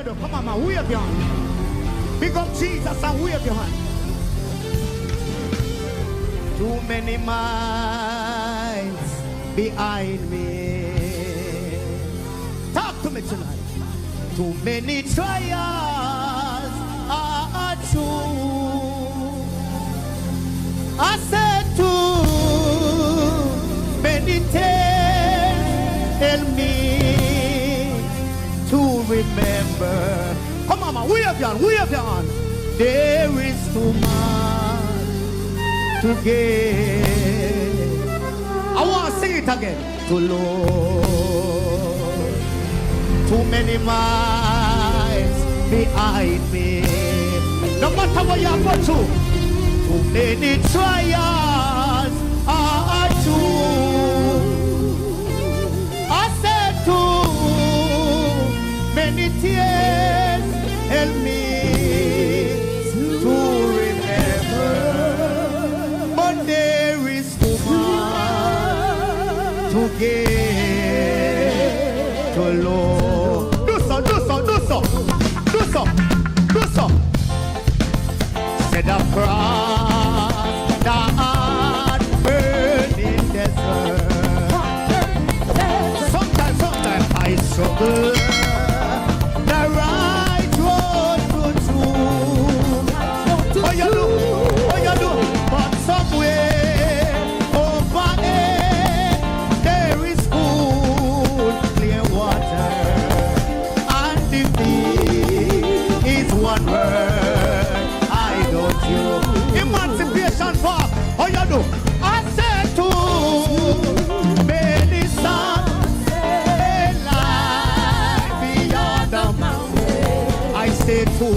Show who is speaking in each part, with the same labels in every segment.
Speaker 1: Come on, man, wave your hand. Big up Jesus and wave your hand. Too many minds behind me. Talk to me tonight. Too many trials are true. I said too many tales tell me to remember. Come on, man, wave your hand, wave your hand. There is too much to give. I want to sing it again. To Lord, too many miles behind me. No matter what you're going through, too many trials are true. I said too many tears help me to remember. But there is too much to give to Lord. Do so. Set up cross the hard burning desert. Sometimes I struggle the right road to choose. Oh you do, but somewhere over there there is cool, clear water, and the thing is one word. Emancipation Park, oh you do. I said to many sons lie beyond the mountain. I said to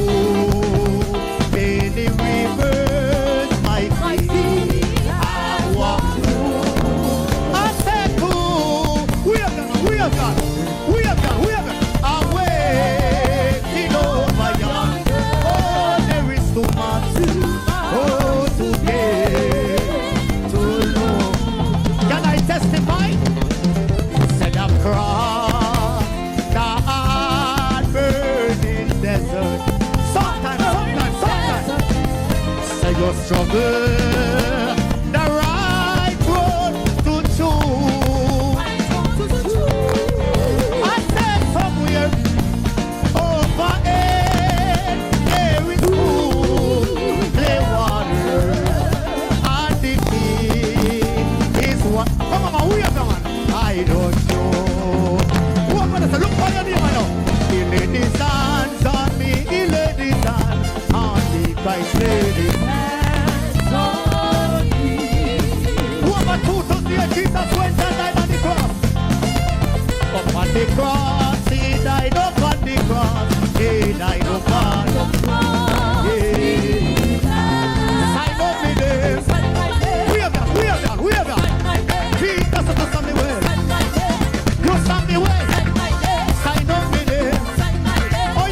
Speaker 1: many rivers my feet I walk through. I said to we have done. I'm waiting over yonder. Oh, there is too much. Oh, to give to Lord. Can I testify? Set up cross the hard burning desert. Sometimes. Say you struggle the right road to choose. I said somewhere over there is cool, play water, and the king is what. Come on, who you done? I don't know. Who am I gonna say? Look for your name, I know. He laid his hands on me, he laid his hands on me, Christ laid his hands on me. Who am I 2,000 Jesus went and died on the cross? Up on the cross, he died up on the cross, he died up on the cross. Sign up me there. We have done. Jesus, do something well. Do something well. Sign up me there. Oh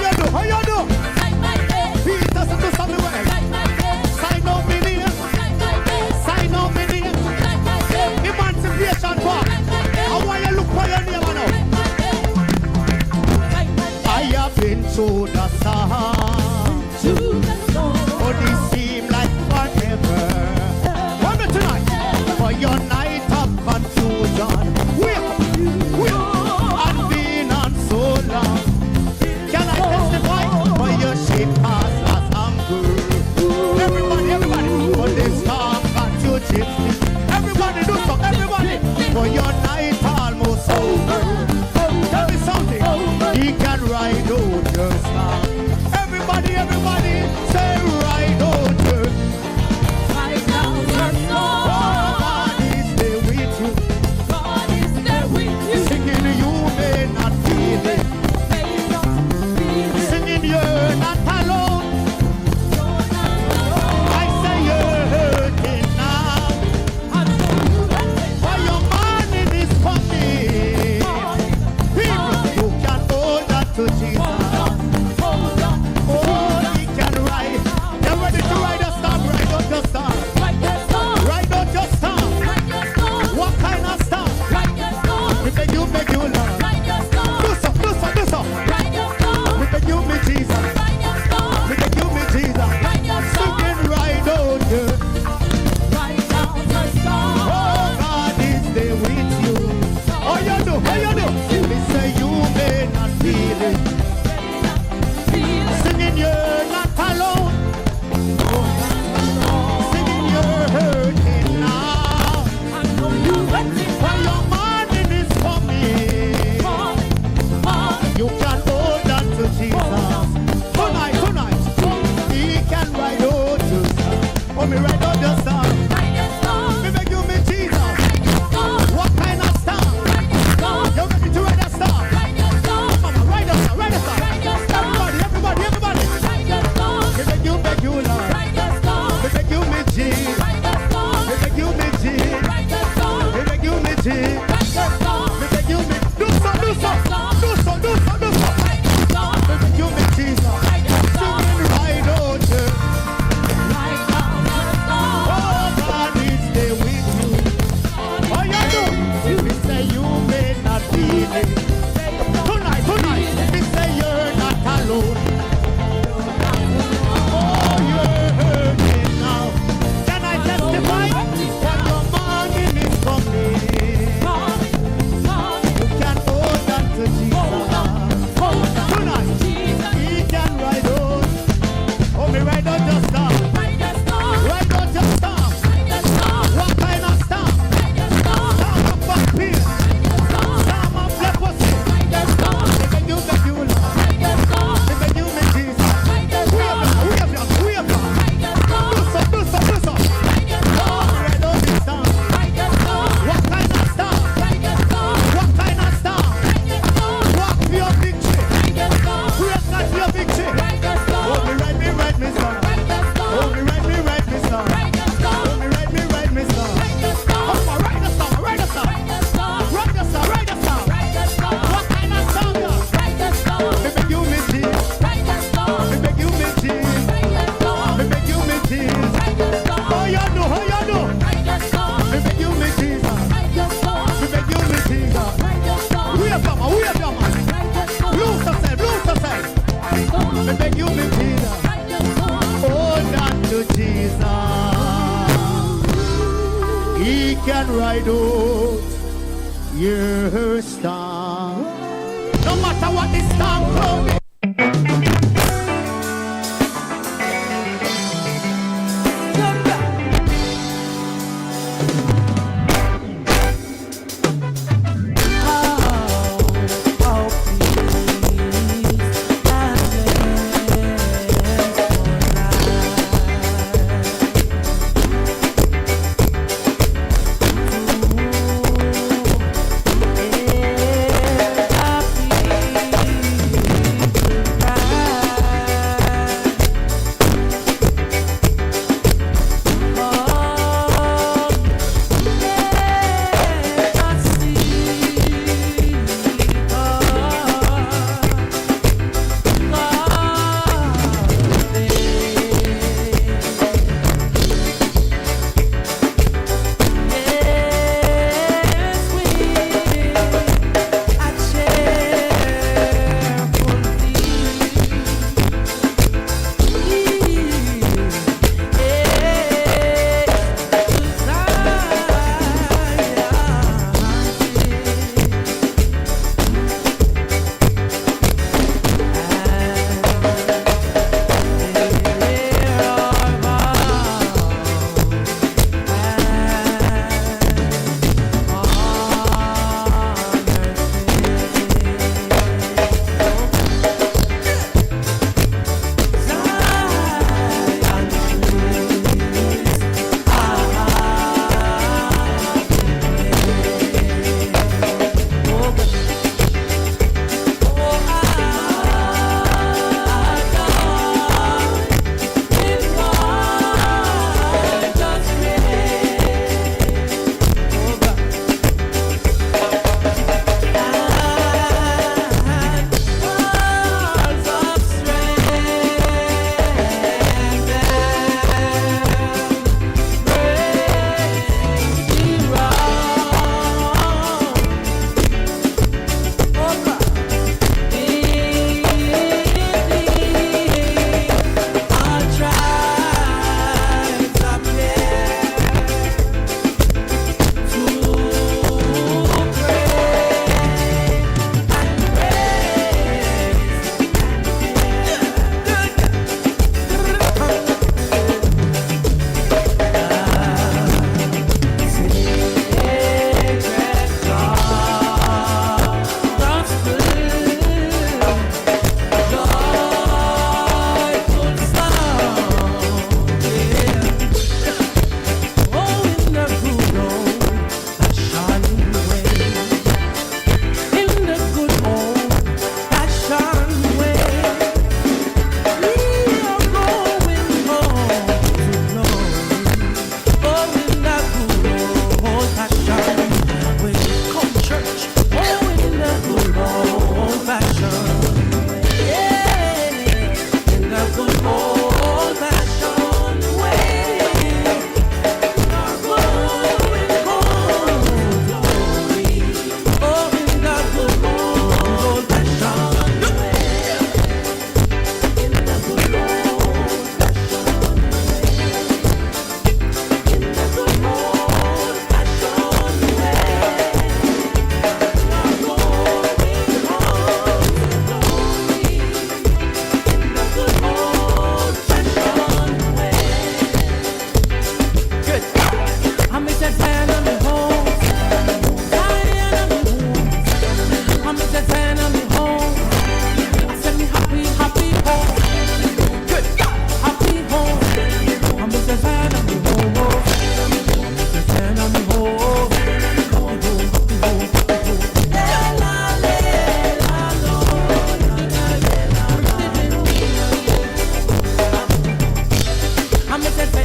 Speaker 1: you do. Jesus, do something well. Sign up me there. Emancipation Park. I want you to look for your name now. I have been through the sun. Oh, me right on the star. Me beg you, me Jesus. What kind of star? You ready to ride a star? Mama, ride a star, ride a star. Everybody, everybody, everybody. Me beg you, Lord. Me beg you, me Jesus. Me beg you, me Jesus. Me beg you, me Jesus. Me beg you, me. Do so. Me beg you, me Jesus. Singing right out there. Oh, God is there with you. Oh, you know. Me say you may not feel it. Tonight, me say you're not alone. Oh, you're hurting now. Can I testify? When your morning is coming, you can hold on to Jesus. Tonight, he can ride on. Oh, me ride on the star. Ride on the star. What kind of star? Star of vampire. Star of leprosy. They beg you, Lord. They beg you, me Jesus. We have them. Do so. Oh, ride on the star. What kind of star? What kind of star? Walk for your victory. Praise God for your victory. Oh, me ride me, star. Oh, me ride me, star. Oh, me ride me, star. Oh, my ride the star. Ride the star. What kind of song? Me beg you, me Jesus. Me beg you, me Jesus. Me beg you, me Jesus. Oh, you know. Me beg you, me Jesus. Me beg you, me Jesus. We have come. Lose yourself. Me beg you, me Jesus. Hold on to Jesus. He can ride out your storm. No matter what the storm comes.
Speaker 2: Better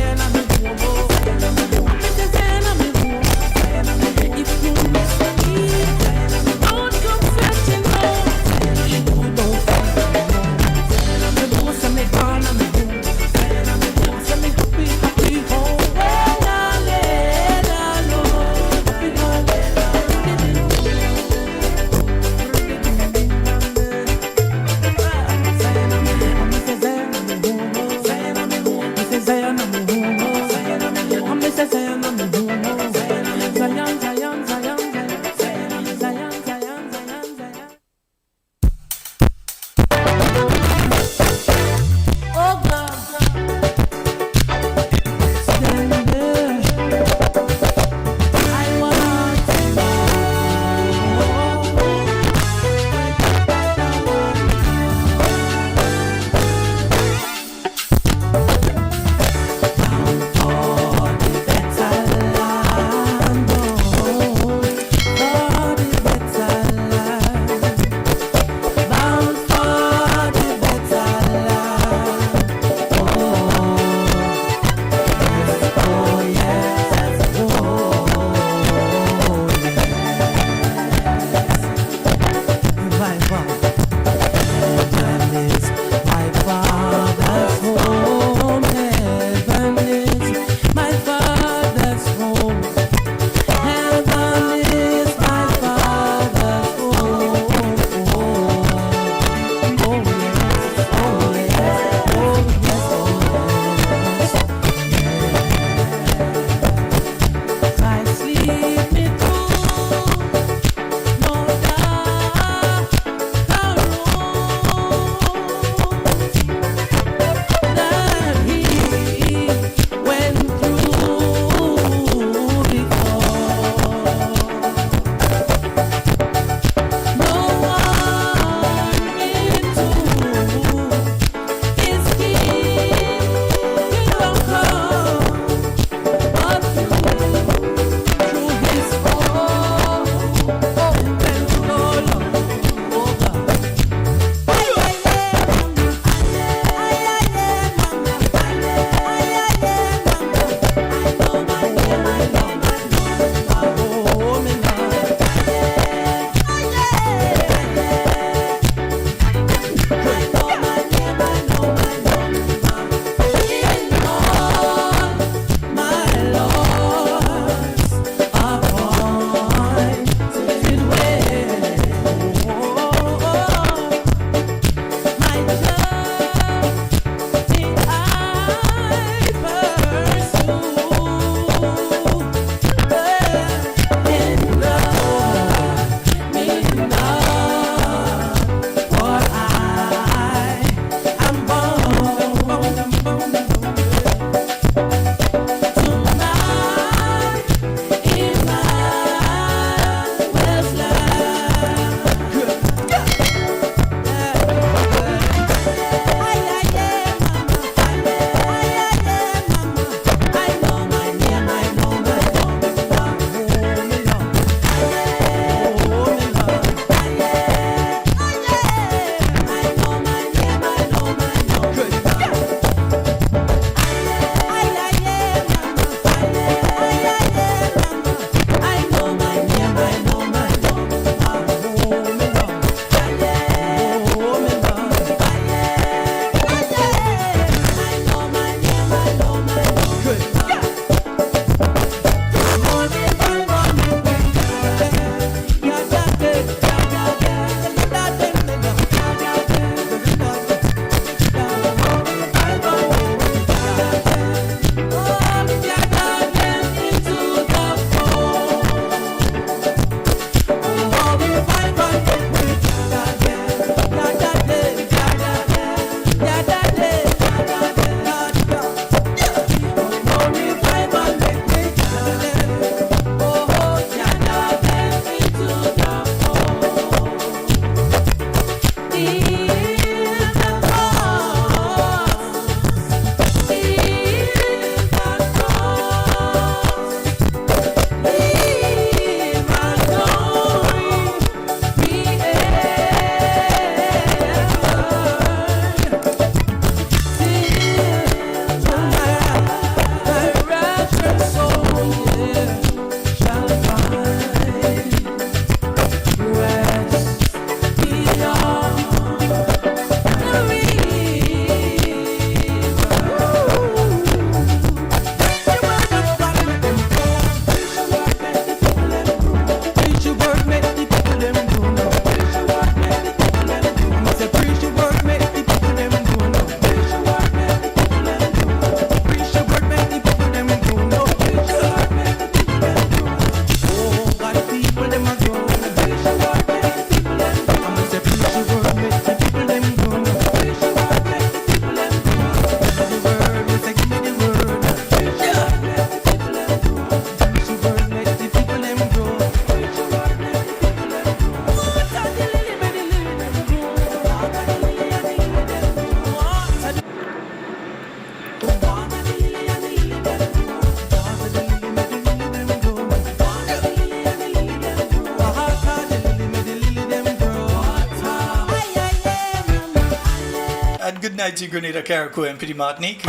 Speaker 2: night to you, Grenada, Carriacou, and Petite Martinique.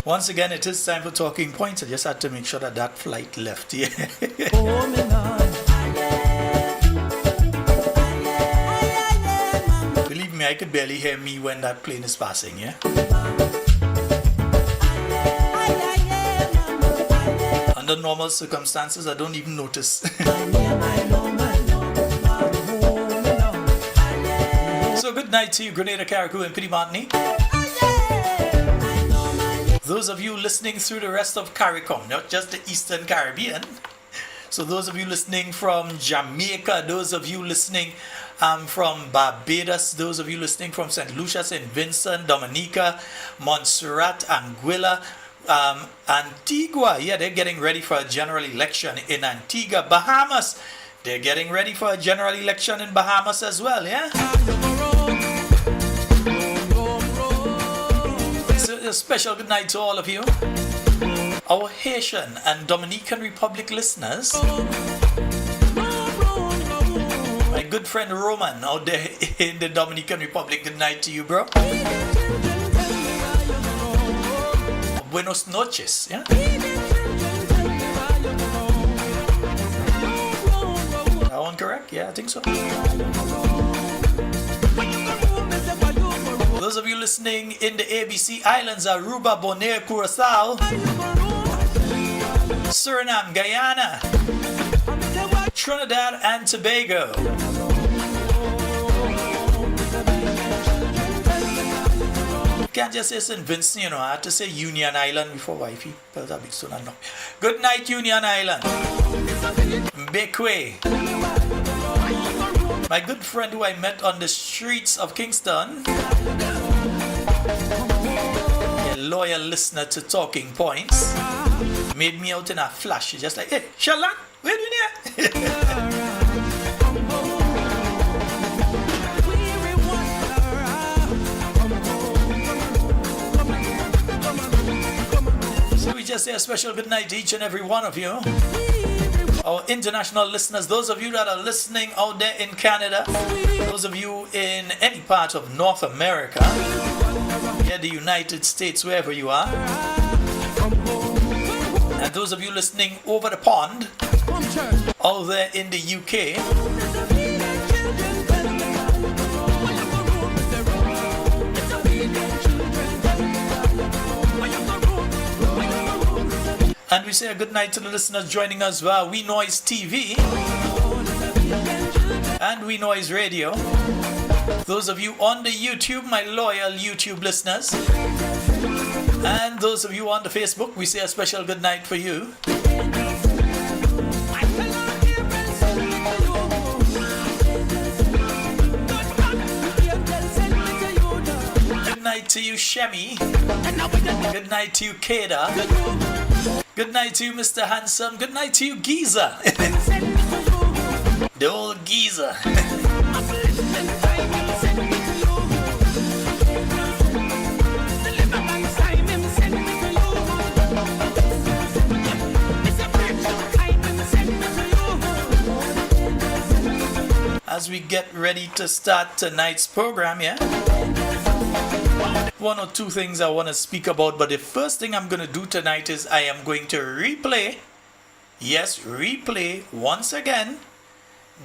Speaker 2: Once again, it is time for Talking Points. I just had to make sure that that flight left. Yeah. Believe me, I could barely hear me when that plane is passing. Yeah. Under normal circumstances, I don't even notice. So good night to you, Grenada, Carriacou, and Petite Martinique. Those of you listening through the rest of CARICOM, not just the Eastern Caribbean. So those of you listening from Jamaica, those of you listening from Barbados, those of you listening from St. Lucia, St. Vincent, Dominica, Montserrat, Anguilla, Antigua. Yeah, they're getting ready for a general election in Antigua. Bahamas, they're getting ready for a general election in Bahamas as well, yeah? So a special good night to all of you. Our Haitian and Dominican Republic listeners. My good friend Roman out there in the Dominican Republic, good night to you, bro. Buenos noches, yeah? That one correct? Yeah, I think so. Those of you listening in the ABC Islands, Aruba, Bonaire, Curacao, Suriname, Guyana, Trinidad and Tobago. Can't just say St. Vincent, you know, I had to say Union Island before wifey. Good night, Union Island. Bekwe. My good friend who I met on the streets of Kingston, a loyal listener to Talking Points, made me out in a flash. She's just like, hey, Shalan, where you there? So we just say a special good night to each and every one of you. Our international listeners, those of you that are listening out there in Canada, those of you in any part of North America, yeah, the United States, wherever you are, and those of you listening over the pond, out there in the UK, and we say a good night to the listeners joining us via We Noise TV and We Noise Radio. Those of you on the YouTube, my loyal YouTube listeners. And those of you on the Facebook, we say a special good night for you. Good night to you, Shemi. Good night to you, Kada. Good night to you, Mr. Handsome. Good night to you, Giza. The old Giza. As we get ready to start tonight's program, yeah? One or two things I want to speak about, but the first thing I'm going to do tonight is I am going to replay once again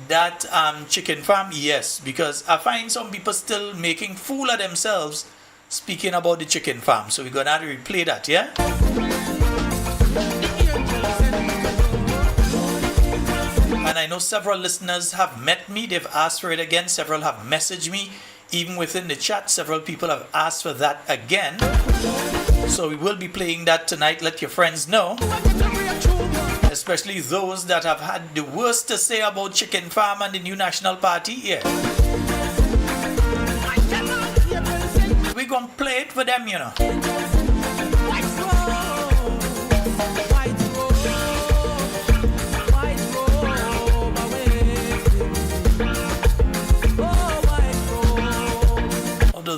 Speaker 2: that chicken farm. Yes, because I find some people still making fool of themselves speaking about the chicken farm, so we're going to have to replay that, yeah? And I know several listeners have met me, they've asked for it again, several have messaged me. Even within the chat, several people have asked for that again. So we will be playing that tonight. Let your friends know. Especially those that have had the worst to say about Chicken Farm and the New National Party. Yeah. We're going to play it for them, you know.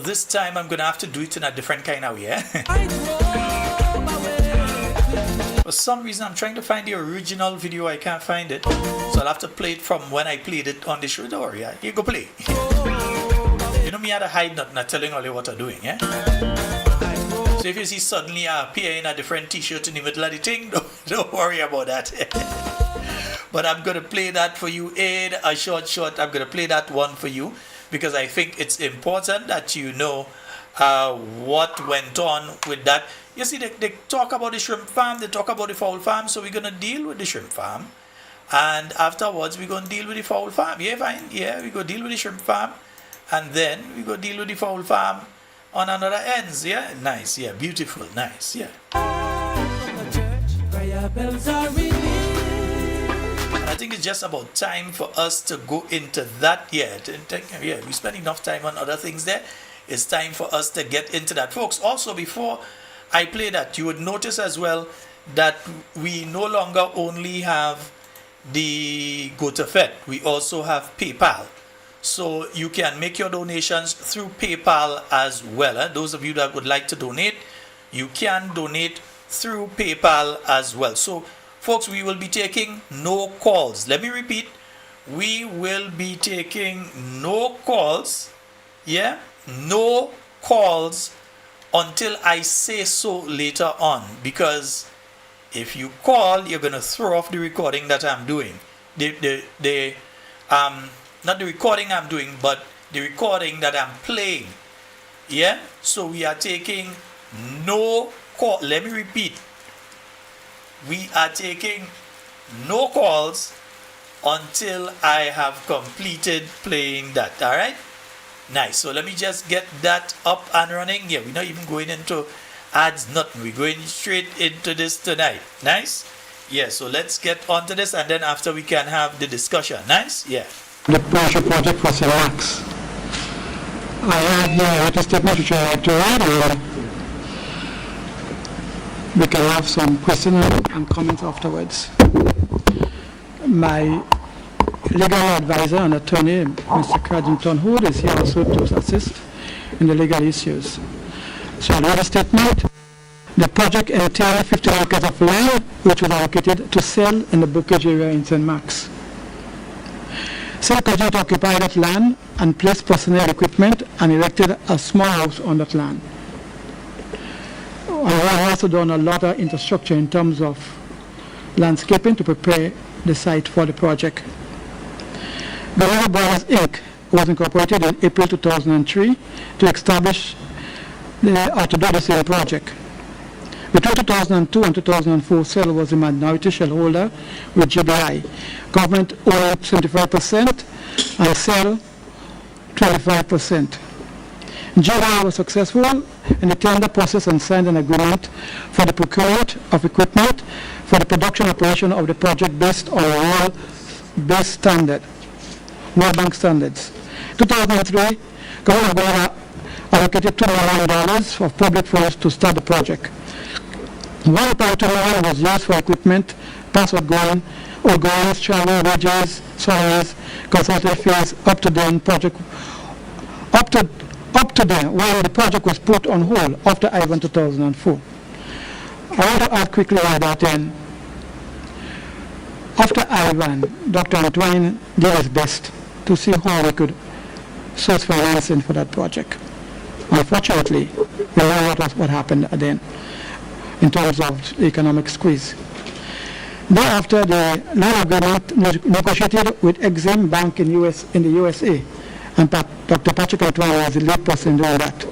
Speaker 2: This time I'm gonna have to do it in a different kind of way. For some reason I'm trying to find the original video, I can't find it, so I'll have to play it from when I played it on the show. Don't worry, you go play. You know me how to hide nothing, not telling all you what I'm doing, yeah? So if you see suddenly I appear in a different t-shirt in the middle of the thing, don't worry about that. But I'm going to play that for you in a short. I'm going to play that one for you because I think it's important that you know what went on with that. You see, they talk about the shrimp farm, they talk about the fowl farm, so we're going to deal with the shrimp farm. And afterwards, we're going to deal with the fowl farm. Yeah, fine. Yeah, we go deal with the shrimp farm. And then we go deal with the fowl farm on another ends. Yeah, nice. Yeah, beautiful. Nice. Yeah. I think it's just about time for us to go into that. Yeah, we spend enough time on other things there. It's time for us to get into that. Folks, also before I play that, you would notice as well that we no longer only have the GoToFed, we also have PayPal. So you can make your donations through PayPal as well. Those of you that would like to donate, you can donate through PayPal as well. So folks, we will be taking no calls. Let me repeat, we will be taking no calls, yeah, no calls until I say so later on, because if you call, you're going to throw off the recording that I'm doing. Not the recording I'm doing, but the recording that I'm playing. Yeah? So we are taking no call. Let me repeat. We are taking no calls until I have completed playing that. Alright? Nice. So let me just get that up and running. Yeah, we're not even going into ads, nothing. We're going straight into this tonight. Nice? Yeah, so let's get on to this and then after we can have the discussion. Nice? Yeah.
Speaker 3: The Poultry project for Max. I have here a statement which I like to read, and we can have some questions and comments afterwards. My legal advisor and attorney, Mr. Cradington Hood, is here also to assist in the legal issues. So I read a statement. The project entailed 15 acres of land which was allocated to sell in the Bocage area in St. Mark's. Cell continued to occupy that land and placed personnel equipment and erected a small house on that land. We have also done a lot of infrastructure in terms of landscaping to prepare the site for the project. Gorilla Brothers Inc. was incorporated in April 2003 to establish to do the same project. Between 2002 and 2004, Cell was a minority shareholder with GBI. Government owned 75% and Cell 25%. GBI was successful in the tender process and signed an agreement for the procurement of equipment for the production operation of the project based on World Bank standards. 2003, Government of Ghana allocated $2 million of public funds to start the project. $1.2 million was used for equipment, pass outgoings, travel, wages, salaries, consulting fees, up to then while the project was put on hold after Ivan 2004. I want to add quickly that after Ivan, Dr. Antoine did his best to see how we could source financing for that project. Unfortunately, we know what happened then in terms of the economic squeeze. Thereafter, the loan agreement negotiated with Exim Bank in the USA, and Dr. Patrick Antoine was the lead person doing that.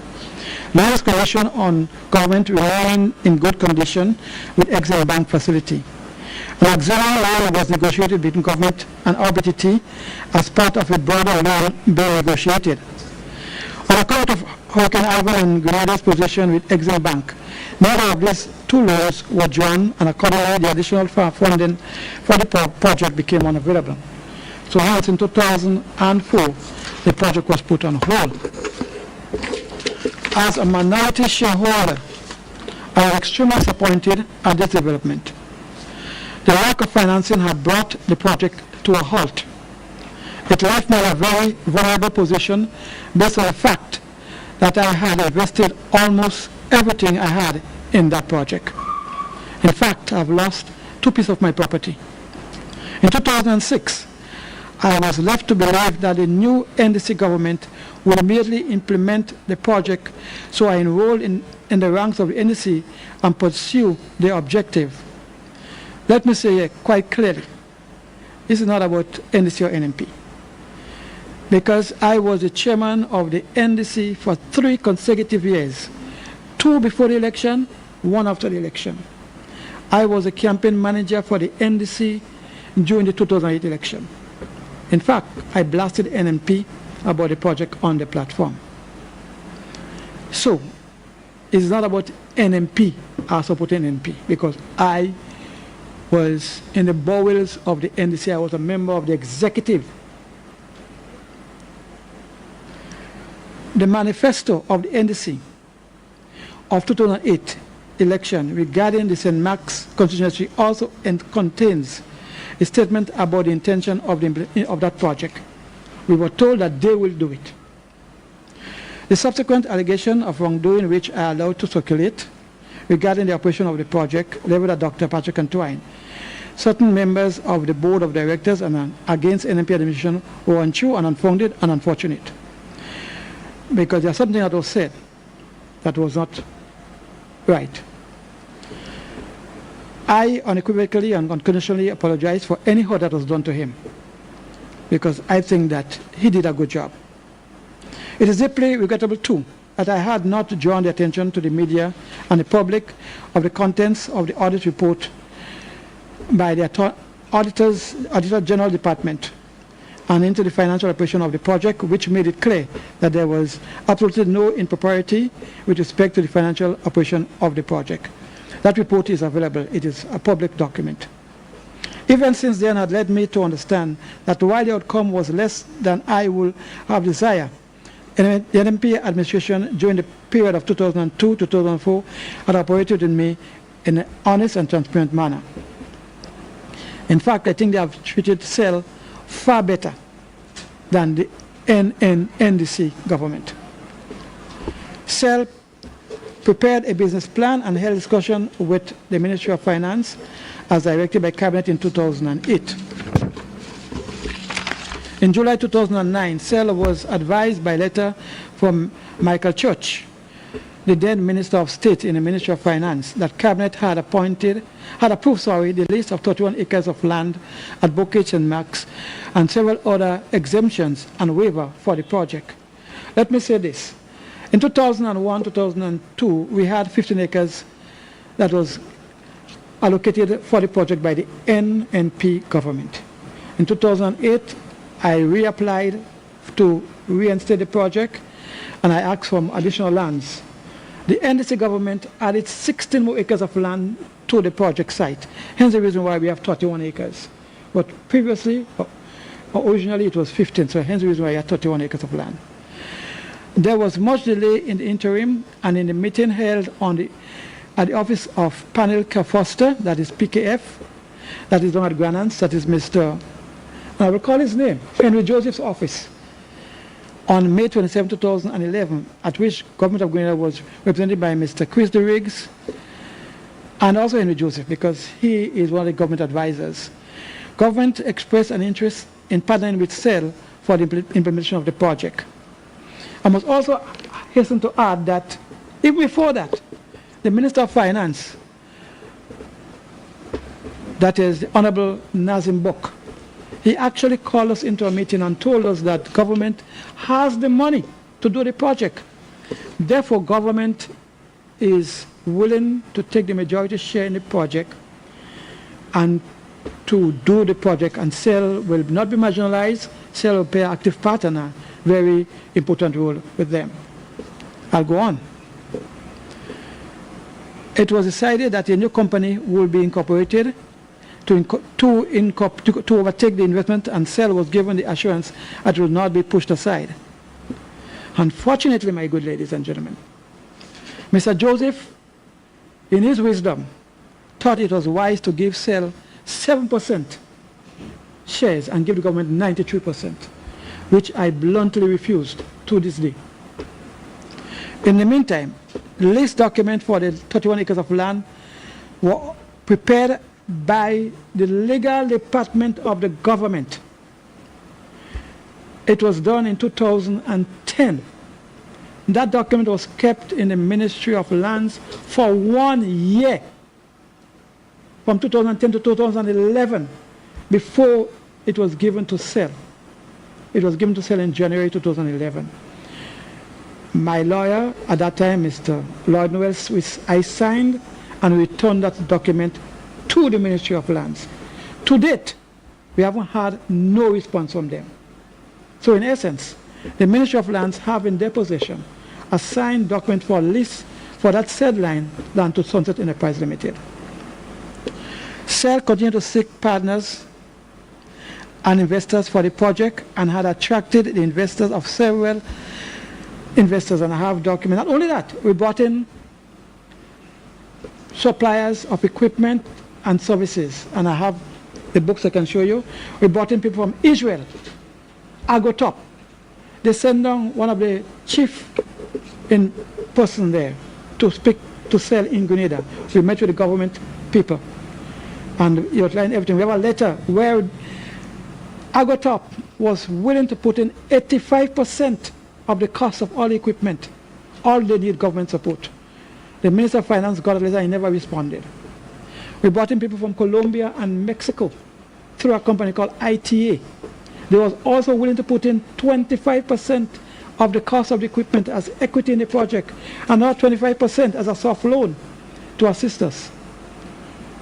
Speaker 3: Loans condition on government remaining in good condition with Exim Bank facility. An auxiliary loan was negotiated between government and RBTT as part of a broader loan being negotiated. On account of Hurricane Ivan and Grenada's position with Exim Bank, neither of these two loans were drawn, and accordingly the additional funding for the project became unavailable. So hence in 2004, the project was put on hold. As a minority shareholder, I am extremely disappointed at this development. The lack of financing had brought the project to a halt. It left me in a very vulnerable position based on the fact that I had invested almost everything I had in that project. In fact, I've lost 2 pieces of my property. In 2006, I was left to believe that the new NDC government will immediately implement the project, so I enroll in the ranks of the NDC and pursue their objective. Let me say quite clearly, this is not about NDC or NMP, because I was the chairman of the NDC for 3 consecutive years, 2 before the election, 1 after the election. I was a campaign manager for the NDC during the 2008 election. In fact, I blasted NMP about the project on the platform. So, it's not about NMP or supporting NMP, because I was in the bowels of the NDC. I was a member of the executive. The manifesto of the NDC of 2008 election regarding the St. Mark's constituency also contains a statement about the intention of that project. We were told that they will do it. The subsequent allegation of wrongdoing which are allowed to circulate regarding the operation of the project leveled at Dr. Patrick Antwine, certain members of the board of directors and against NMP administration were untrue and unfounded and unfortunate, because there's something that was said that was not right. I unequivocally and unconditionally apologize for any hurt that was done to him, because I think that he did a good job. It is deeply regrettable too that I had not drawn the attention to the media and the public of the contents of the audit report by the Auditor General Department and into the financial operation of the project, which made it clear that there was absolutely no impropriety with respect to the financial operation of the project. That report is available. It is a public document. Events since then had led me to understand that while the outcome was less than I would have desired, the NMP administration during the period of 2002 to 2004 had operated in me in an honest and transparent manner. In fact, I think they have treated CEL far better than the NDC government. CEL prepared a business plan and held discussion with the Ministry of Finance as directed by Cabinet in 2008. In July 2009, CEL was advised by letter from Michael Church, the then Minister of State in the Ministry of Finance, that Cabinet had approved the list of 31 acres of land at Bocage and Max and several other exemptions and waiver for the project. Let me say this. In 2001-2002, we had 15 acres that was allocated for the project by the NNP government. In 2008, I reapplied to reinstate the project, and I asked for additional lands. The NDC government added 16 more acres of land to the project site, hence the reason why we have 31 acres. But previously, originally it was 15, so hence the reason why we had 31 acres of land. There was much delay in the interim and in the meeting held at the office of Panel Foster, that is PKF, that is down at Granance, that is Mr. I will call his name, Henry Joseph's office, on May 27, 2011, at which Government of Grenada was represented by Mr. Chris DeRiggs and also Henry Joseph, because he is one of the government advisors. Government expressed an interest in partnering with CEL for the implementation of the project. I must also hasten to add that even before that, the Minister of Finance, that is the Honorable Nazim Bok, he actually called us into a meeting and told us that government has the money to do the project. Therefore, government is willing to take the majority share in the project and to do the project, and CEL will not be marginalized. CEL will play an active part and a very important role with them. I'll go on. It was decided that a new company will be incorporated to overtake the investment, and CEL was given the assurance that it will not be pushed aside. Unfortunately, my good ladies and gentlemen, Mr. Joseph, in his wisdom, thought it was wise to give CEL 7% shares and give the government 93%, which I bluntly refused to this day. In the meantime, the list document for the 31 acres of land were prepared by the legal department of the government. It was done in 2010. That document was kept in the Ministry of Lands for 1 year, from 2010 to 2011, before it was given to sell. It was given to sell in January 2011. My lawyer at that time, Mr. Lloyd Noel, I signed and returned that document to the Ministry of Lands. To date, we haven't had no response from them. So in essence, the Ministry of Lands have in their possession a signed document for lease for that said land to Sunset Enterprise Limited. Shell continued to seek partners and investors for the project and had attracted the investors of several investors, and I have documents. Not only that, we brought in suppliers of equipment and services, and I have the books I can show you. We brought in people from Israel, Agotop. They sent down one of the chief in person there to speak to sell in Grenada. We met with the government people and he outlined everything. We have a letter where Agotop was willing to put in 85% of the cost of all the equipment. All they need government support. The Minister of Finance got a letter and he never responded. We brought in people from Colombia and Mexico through a company called ITA. They was also willing to put in 25% of the cost of the equipment as equity in the project, and not 25% as a soft loan to assist us.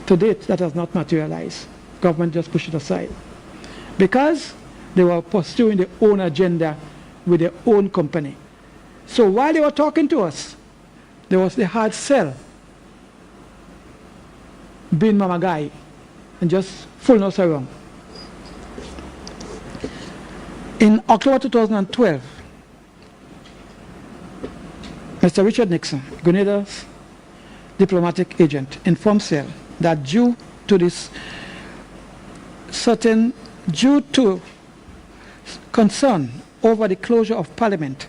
Speaker 3: To date, that has not materialized. Government just pushed it aside because they were pursuing their own agenda with their own company. So while they were talking to us, there was the hard sell being mama guy and just fooling us around. In October 2012, Mr. Richard Nixon, Grenada's diplomatic agent, informed Shell that due to concern over the closure of Parliament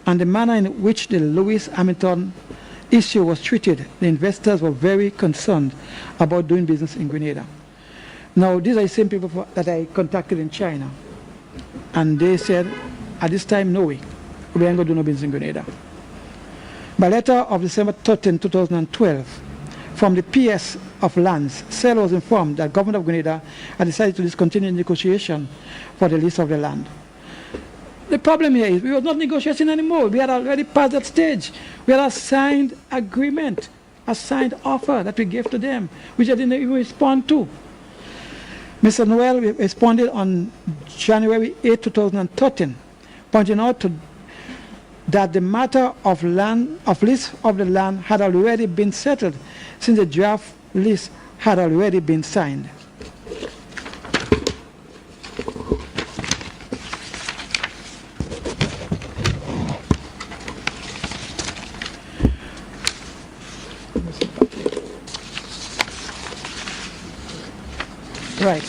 Speaker 3: and the manner in which the Lewis Hamilton issue was treated, the investors were very concerned about doing business in Grenada. Now, these are the same people that I contacted in China, and they said, at this time, no way, we ain't going to do no business in Grenada. By letter of December 13, 2012, from the PS of Lands, Shell was informed that government of Grenada had decided to discontinue negotiation for the lease of the land. The problem here is we were not negotiating anymore. We had already passed that stage. We had a signed agreement, a signed offer that we gave to them, which they didn't even respond to. Mr. Noel responded on January 8, 2013, pointing out that the matter of lease of the land had already been settled since the draft lease had already been signed. Right.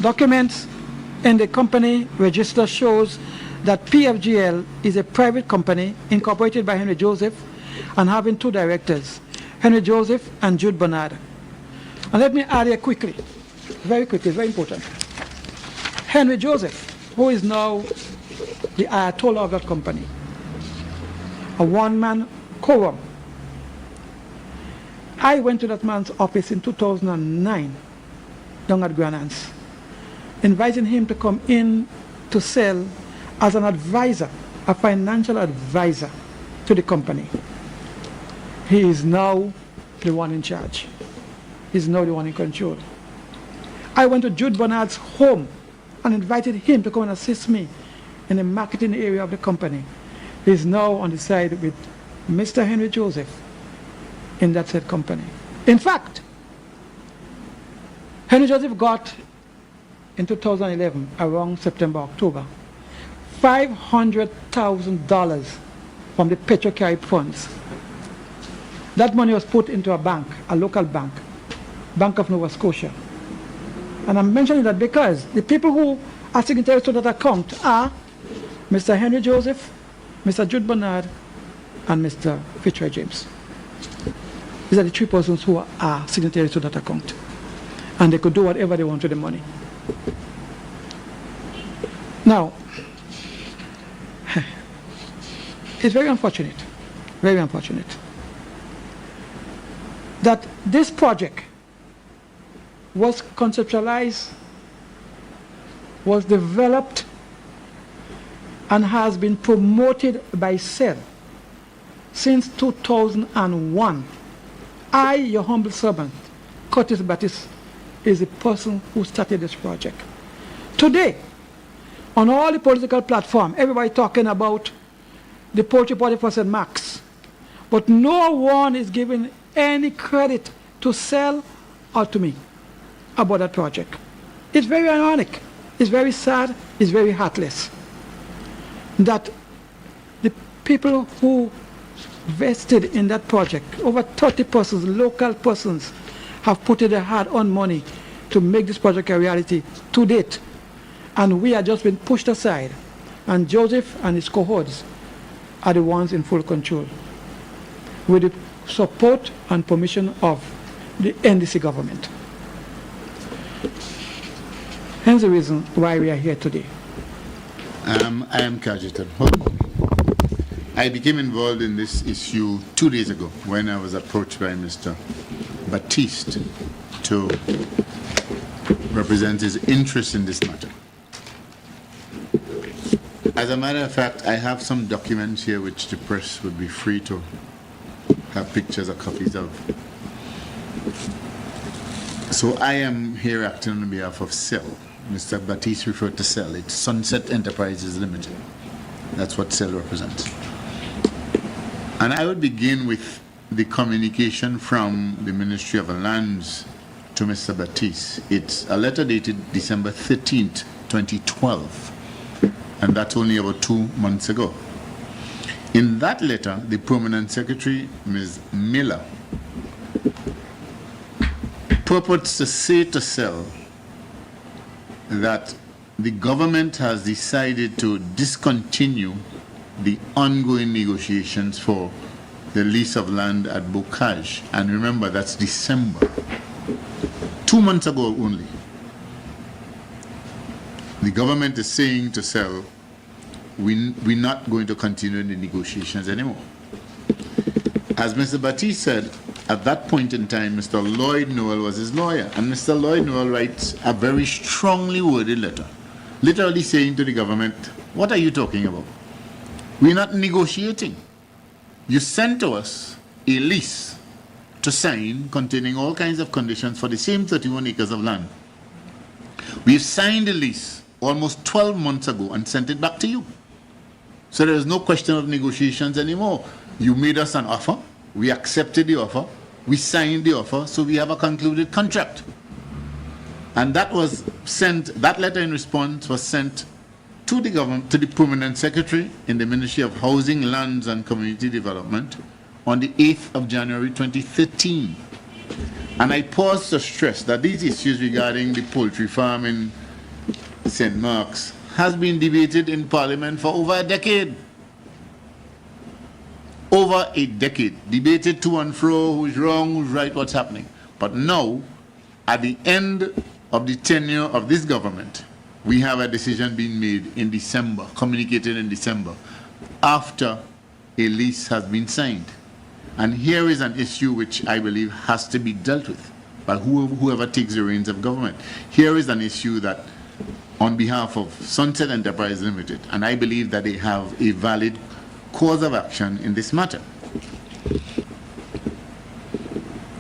Speaker 3: Documents in the company register shows that PFGL is a private company incorporated by Henry Joseph and having two directors, Henry Joseph and Jude Bernard. And let me add here quickly, very quickly, very important. Henry Joseph, who is now the Ayatollah of that company, a one-man quorum. I went to that man's office in 2009, down at Granance, inviting him to come in to Shell as an advisor, a financial advisor to the company. He is now the one in charge. He's now the one in control. I went to Jude Bernard's home and invited him to come and assist me in the marketing area of the company. He's now on the side with Mr. Henry Joseph in that said company. In fact, Henry Joseph got, in 2011, around September, October, $500,000 from the Petro-Carib funds. That money was put into a bank, a local bank, Bank of Nova Scotia. And I'm mentioning that because the people who are signatories to that account are Mr. Henry Joseph, Mr. Jude Bernard, and Mr. Fitzroy James. These are the three persons who are signatories to that account. And they could do whatever they want with the money. Now, it's very unfortunate that this project was conceptualized, was developed, and has been promoted by CEL since 2001. I, your humble servant, Curtis Baptiste, is the person who started this project. Today, on all the political platform, everybody talking about the poultry project for St. Mark's, but no one is giving any credit to CEL or to me about that project. It's very ironic, it's very sad, it's very heartless that the people who vested in that project, over 30 persons, local persons, have put in their hard-earned money to make this project a reality to date. And we are just been pushed aside. And Joseph and his cohorts are the ones in full control, with the support and permission of the NDC government. Hence the reason why we are here today.
Speaker 4: I am Kajitan. I became involved in this issue 2 days ago when I was approached by Mr. Baptiste to represent his interest in this matter. As a matter of fact, I have some documents here which the press would be free to have pictures or copies of. So I am here acting on behalf of CEL. Mr. Baptiste referred to CEL. It's Sunset Enterprises Limited. That's what CEL represents. And I would begin with the communication from the Ministry of Lands to Mr. Baptiste. It's a letter dated December 13th, 2012. And that's only about 2 months ago. In that letter, the Permanent Secretary, Ms. Miller, purports to say to CEL that the government has decided to discontinue the ongoing negotiations for the lease of land at Bocage. And remember, that's December. 2 months ago only. The government is saying to CEL, we're not going to continue the negotiations anymore. As Mr. Baptiste said, at that point in time, Mr. Lloyd Noel was his lawyer, and Mr. Lloyd Noel writes a very strongly worded letter, literally saying to the government, what are you talking about? We're not negotiating. You sent to us a lease to sign containing all kinds of conditions for the same 31 acres of land. We've signed a lease almost 12 months ago and sent it back to you. So there is no question of negotiations anymore. You made us an offer. We accepted the offer. We signed the offer. So we have a concluded contract. And that was sent, that letter in response was sent to the government, to the Permanent Secretary in the Ministry of Housing, Lands and Community Development on the 8th of January 2013. And I pause to stress that these issues regarding the poultry farm in St. Mark's has been debated in Parliament for over a decade. Over a decade. Debated to and fro, who's wrong, who's right, what's happening. But now, at the end of the tenure of this government, we have a decision being made in December, communicated in December, after a lease has been signed. And here is an issue which I believe has to be dealt with by whoever takes the reins of government. Here is an issue that, on behalf of Sunset Enterprise Limited, and I believe that they have a valid cause of action in this matter.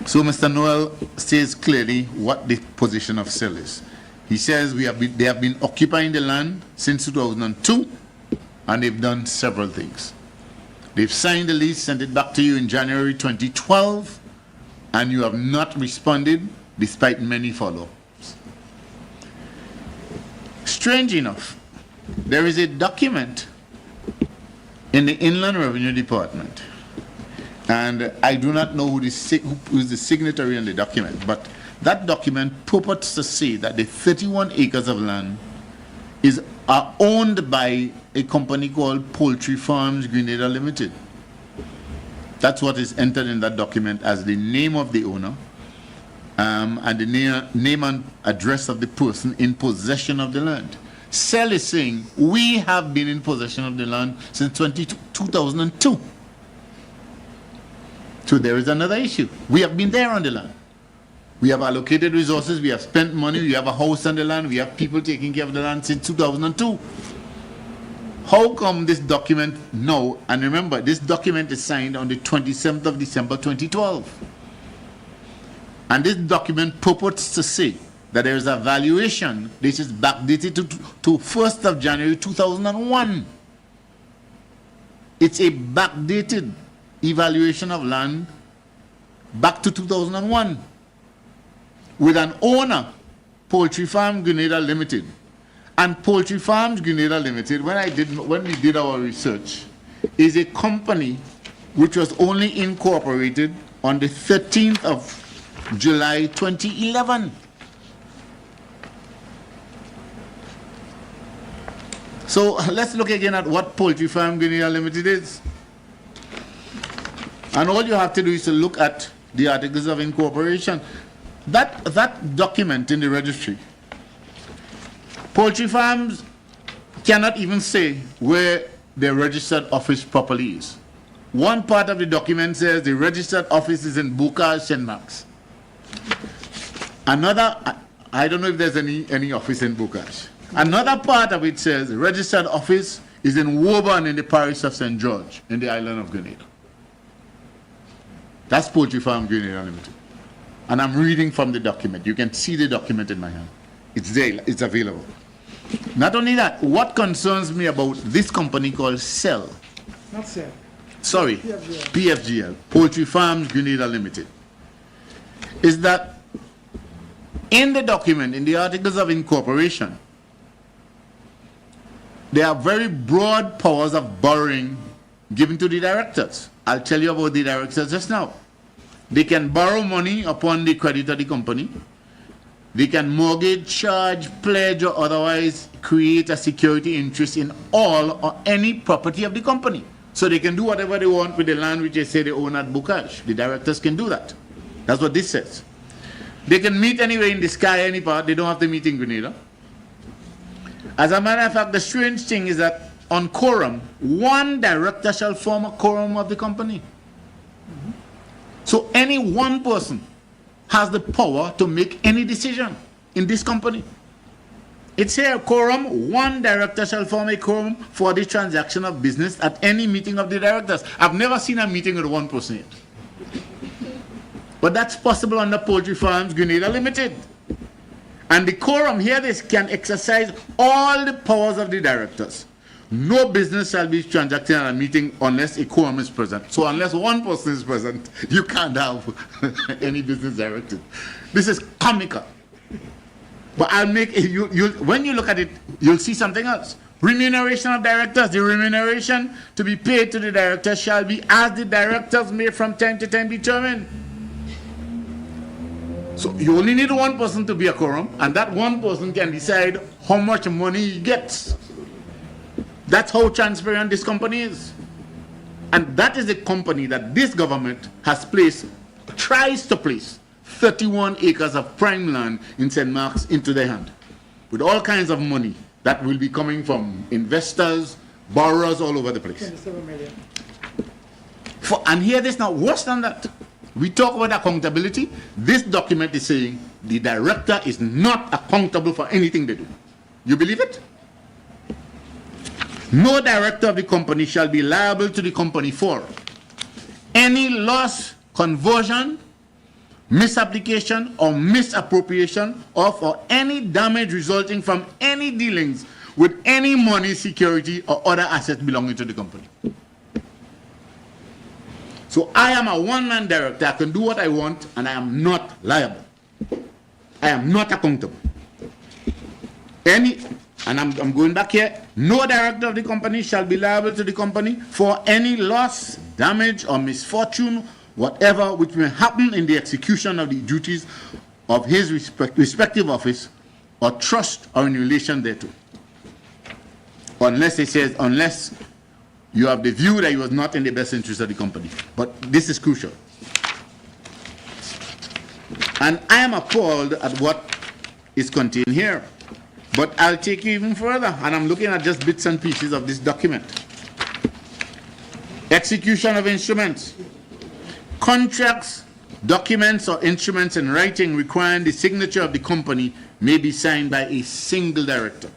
Speaker 4: So Mr. Noel says clearly what the position of CEL is. He says they have been occupying the land since 2002, and they've done several things. They've signed the lease, sent it back to you in January 2012, and you have not responded despite many follow-ups. Strange enough, there is a document in the Inland Revenue Department, and I do not know who is the signatory on the document, but that document purports to say that the 31 acres of land are owned by a company called Poultry Farms Grenada Limited. That's what is entered in that document as the name of the owner and the name and address of the person in possession of the land. Cell is saying we have been in possession of the land since 2002. So there is another issue. We have been there on the land. We have allocated resources, we have spent money, we have a house on the land, we have people taking care of the land since 2002. How come this document now, and remember, this document is signed on the 27th of December 2012. And this document purports to say that there is a valuation which is backdated to 1st of January 2001. It's a backdated evaluation of land back to 2001 with an owner, Poultry Farm Grenada Limited. And Poultry Farms Grenada Limited, when we did our research, is a company which was only incorporated on the 13th of July 2011. So let's look again at what Poultry Farm Grenada Limited is. And all you have to do is to look at the articles of incorporation. That document in the registry, poultry farms cannot even say where their registered office properly is. One part of the document says the registered office is in Bukaj, St. Mark's. Another, I don't know if there's any office in Bukaj. Another part of it says the registered office is in Woburn in the parish of St. George in the island of Grenada. That's Poultry Farm Grenada Limited. And I'm reading from the document. You can see the document in my hand. It's there, it's available. Not only that, what concerns me about this company called Cell,
Speaker 3: Not Cell.
Speaker 4: sorry, PFGL, Poultry Farms Grenada Limited, is that in the document, in the articles of incorporation, there are very broad powers of borrowing given to the directors. I'll tell you about the directors just now. They can borrow money upon the credit of the company. They can mortgage, charge, pledge, or otherwise create a security interest in all or any property of the company. So they can do whatever they want with the land which they say they own at Bukaj. The directors can do that. That's what this says. They can meet anywhere in the sky, any part. They don't have to meet in Grenada. As a matter of fact, the strange thing is that on quorum, one director shall form a quorum of the company. So any one person has the power to make any decision in this company. It's here, quorum, one director shall form a quorum for the transaction of business at any meeting of the directors. I've never seen a meeting with one person yet. But that's possible under Poultry Farms Grenada Limited. And the quorum here, this can exercise all the powers of the directors. No business shall be transacted at a meeting unless a quorum is present. So unless one person is present, you can't have any business directed. This is comical. But I'll make when you look at it, you'll see something else. Remuneration of directors. The remuneration to be paid to the directors shall be as the directors may from time to time determine. So you only need one person to be a quorum, and that one person can decide how much money he gets. That's how transparent this company is. And that is the company that this government has tries to place 31 acres of prime land in St. Mark's into their hand, with all kinds of money that will be coming from investors, borrowers all over the place.
Speaker 3: 27 million.
Speaker 4: And hear this now, worse than that. We talk about accountability. This document is saying the director is not accountable for anything they do. You believe it? No director of the company shall be liable to the company for any loss, conversion, misapplication, or misappropriation of or any damage resulting from any dealings with any money, security, or other assets belonging to the company. So I am a one-man director. I can do what I want, and I am not liable. I am not accountable. And I'm going back here. No director of the company shall be liable to the company for any loss, damage, or misfortune, whatever which may happen in the execution of the duties of his respective office or trust or in relation thereto. Unless it says, unless you have the view that he was not in the best interest of the company. But this is crucial. And I am appalled at what is contained here. But I'll take you even further, and I'm looking at just bits and pieces of this document. Execution of instruments. Contracts, documents, or instruments in writing requiring the signature of the company may be signed by a single director.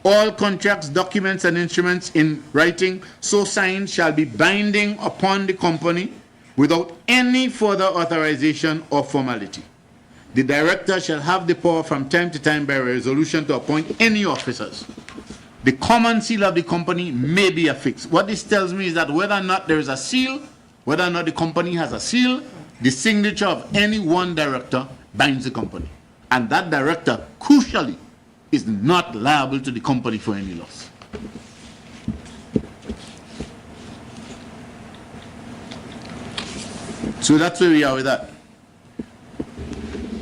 Speaker 4: All contracts, documents, and instruments in writing so signed shall be binding upon the company without any further authorization or formality. The director shall have the power from time to time by resolution to appoint any officers. The common seal of the company may be affixed. What this tells me is that whether or not there is a seal, whether or not the company has a seal, the signature of any one director binds the company. And that director, crucially, is not liable to the company for any loss. So that's where we are with that.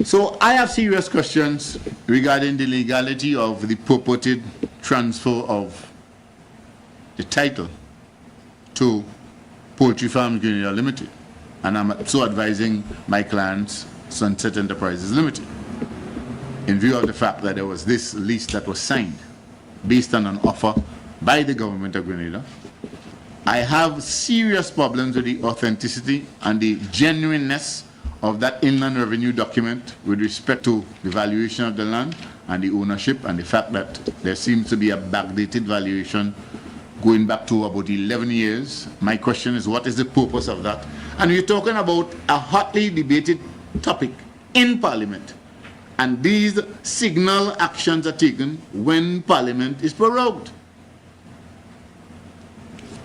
Speaker 4: So I have serious questions regarding the legality of the purported transfer of the title to Poultry Farms Grenada Limited. And I'm so advising my clients, Sunset Enterprises Limited, in view of the fact that there was this lease that was signed based on an offer by the government of Grenada. I have serious problems with the authenticity and the genuineness of that inland revenue document with respect to the valuation of the land and the ownership, and the fact that there seems to be a backdated valuation going back to about 11 years. My question is, what is the purpose of that? And we're talking about a hotly debated topic in Parliament. And these signal actions are taken when Parliament is prorogued.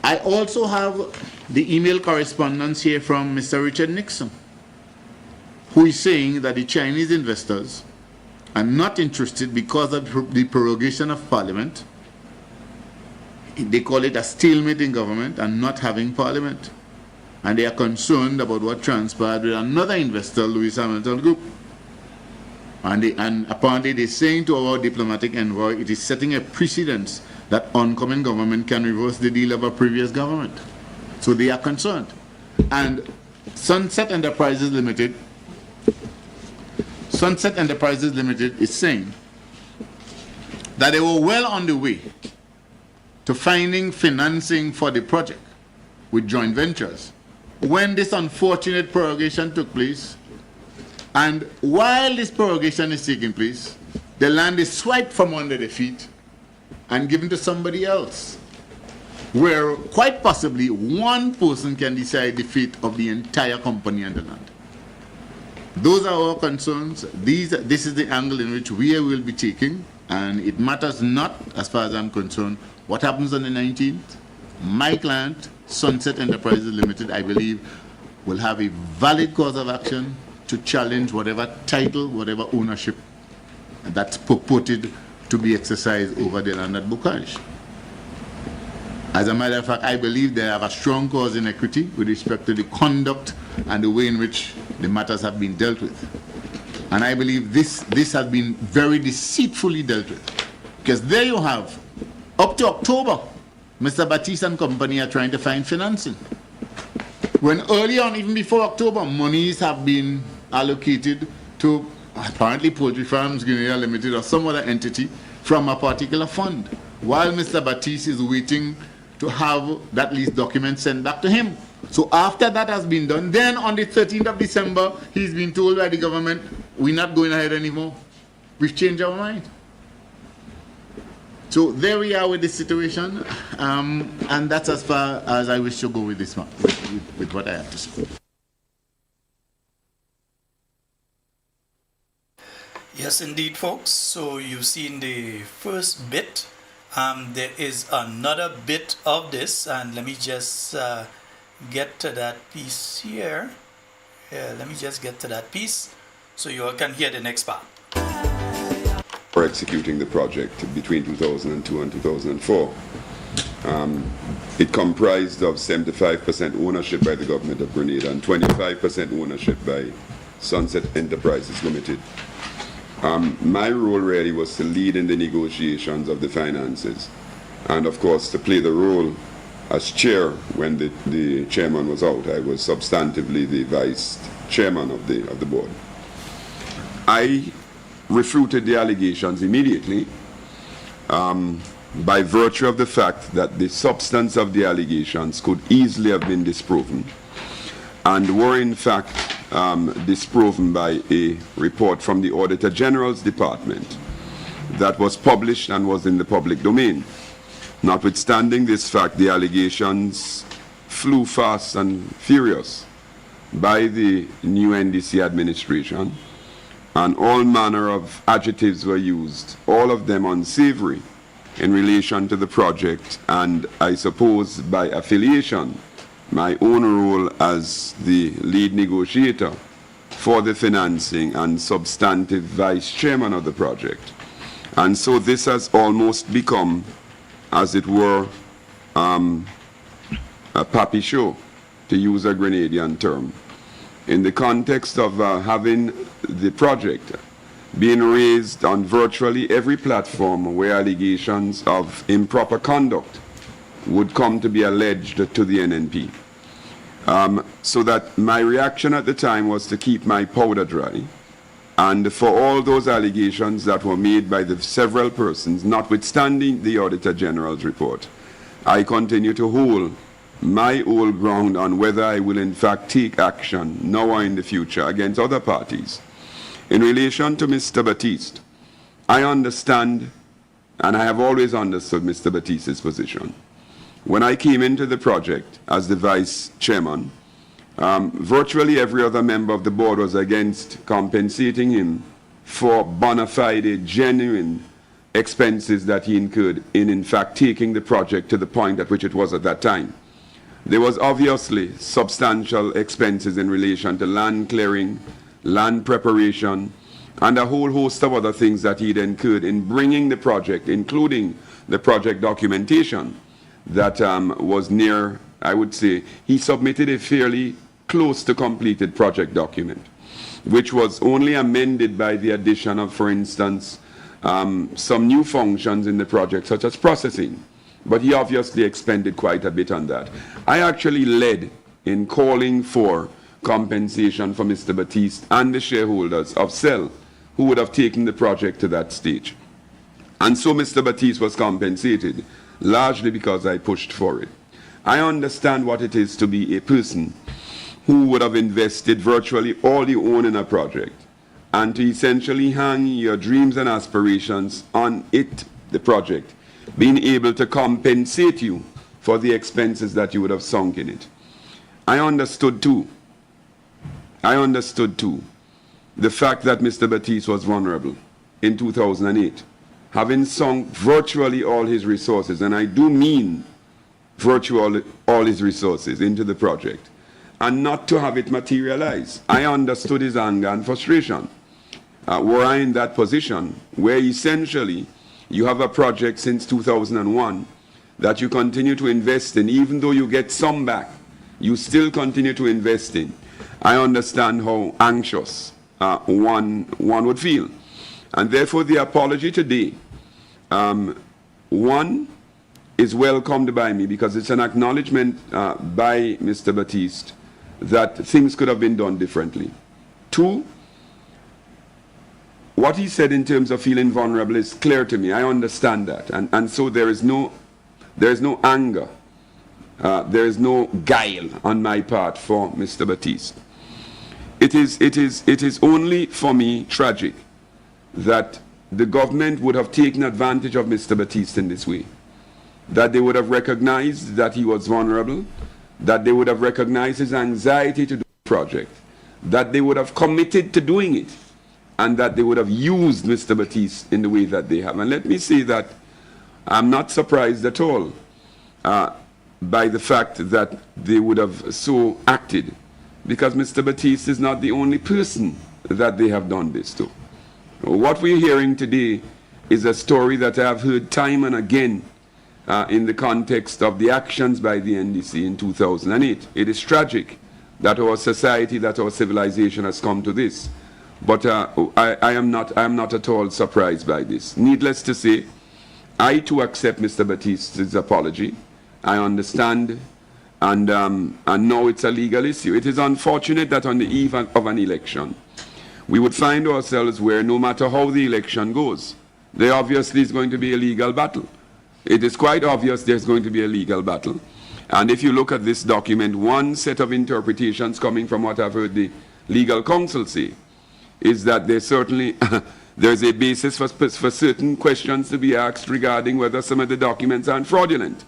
Speaker 4: I also have the email correspondence here from Mr. Richard Nixon, who is saying that the Chinese investors are not interested because of the prorogation of Parliament. They call it a stalemate in government and not having Parliament. And they are concerned about what transpired with another investor, Louis Hamilton Group. And apparently they're saying to our diplomatic envoy, it is setting a precedence that oncoming government can reverse the deal of a previous government. So they are concerned. And Sunset Enterprises Limited is saying that they were well on the way to finding financing for the project with joint ventures when this unfortunate prorogation took place. And while this prorogation is taking place, the land is swiped from under their feet and given to somebody else, where quite possibly one person can decide the fate of the entire company and the land. Those are our concerns. This is the angle in which we will be taking, and it matters not, as far as I'm concerned, what happens on the 19th. My client, Sunset Enterprises Limited, I believe, will have a valid cause of action to challenge whatever title, whatever ownership that's purported to be exercised over the land at Bocage. As a matter of fact, I believe they have a strong cause in equity with respect to the conduct and the way in which the matters have been dealt with. And I believe this has been very deceitfully dealt with. Because there you have, up to October, Mr. Batiste and company are trying to find financing. When early on, even before October, monies have been allocated to apparently Poultry Farms Grenada Limited or some other entity from a particular fund, while Mr. Batiste is waiting to have that lease document sent back to him. So after that has been done, then on the 13th of December, he's been told by the government, we're not going ahead anymore. We've changed our mind. So there we are with this situation, and that's as far as I wish to go with this one, with what I have to say.
Speaker 2: Yes, indeed, folks. So you've seen the first bit. There is another bit of this, and let me just get to that piece here. Let me just get to that piece so you all can hear the next part.
Speaker 5: For executing the project between 2002 and 2004. It comprised of 75% ownership by the government of Grenada and 25% ownership by Sunset Enterprises Limited. My role really was to lead in the negotiations of the finances, and of course to play the role as chair when the chairman was out. I was substantively the vice chairman of the board. I refuted the allegations immediately by virtue of the fact that the substance of the allegations could easily have been disproven, and were in fact disproven by a report from the Auditor General's Department that was published and was in the public domain. Notwithstanding this fact, the allegations flew fast and furious by the new NDC administration, and all manner of adjectives were used, all of them unsavory in relation to the project, and I suppose by affiliation, my own role as the lead negotiator for the financing and substantive vice chairman of the project. And so this has almost become, as it were, a papi show, to use a Grenadian term, in the context of having the project being raised on virtually every platform where allegations of improper conduct would come to be alleged to the NNP. So that my reaction at the time was to keep my powder dry, and for all those allegations that were made by the several persons, notwithstanding the Auditor General's report, I continue to hold my old ground on whether I will in fact take action now or in the future against other parties. In relation to Mr. Batiste, I understand, and I have always understood Mr. Batiste's position. When I came into the project as the vice chairman, virtually every other member of the board was against compensating him for bona fide, genuine expenses that he incurred in fact taking the project to the point at which it was at that time. There was obviously substantial expenses in relation to land clearing, land preparation, and a whole host of other things that he'd incurred in bringing the project, including the project documentation that was near, I would say, he submitted a fairly close to completed project document, which was only amended by the addition of, for instance, some new functions in the project, such as processing. But he obviously expended quite a bit on that. I actually led in calling for compensation for Mr. Batiste and the shareholders of Cell who would have taken the project to that stage. And so Mr. Batiste was compensated, largely because I pushed for it. I understand what it is to be a person who would have invested virtually all you own in a project, and to essentially hang your dreams and aspirations on it, the project, being able to compensate you for the expenses that you would have sunk in it. I understood too the fact that Mr. Batiste was vulnerable in 2008, having sunk virtually all his resources, and I do mean virtually all his resources, into the project, and not to have it materialize. I understood his anger and frustration. Were I in that position, where essentially you have a project since 2001 that you continue to invest in, even though you get some back, you still continue to invest in, I understand how anxious one would feel. And therefore the apology today, one, is welcomed by me because it's an acknowledgement by Mr. Batiste that things could have been done differently. Two, what he said in terms of feeling vulnerable is clear to me. I understand that. And so there is no anger. There is no guile on my part for Mr. Batiste. It is only for me tragic that the government would have taken advantage of Mr. Batiste in this way. That they would have recognized that he was vulnerable, that they would have recognized his anxiety to do the project, that they would have committed to doing it, and that they would have used Mr. Batiste in the way that they have. And let me say that I'm not surprised at all by the fact that they would have so acted, because Mr. Batiste is not the only person that they have done this to. What we're hearing today is a story that I have heard time and again in the context of the actions by the NDC in 2008. It is tragic that our society, that our civilization has come to this. But I am not at all surprised by this. Needless to say, I too accept Mr. Batiste's apology. I understand, and now it's a legal issue. It is unfortunate that on the eve of an election, we would find ourselves where no matter how the election goes, there obviously is going to be a legal battle. It is quite obvious there's going to be a legal battle. And if you look at this document, one set of interpretations coming from what I've heard the legal counsel say is that there's certainly there's a basis for certain questions to be asked regarding whether some of the documents are fraudulent.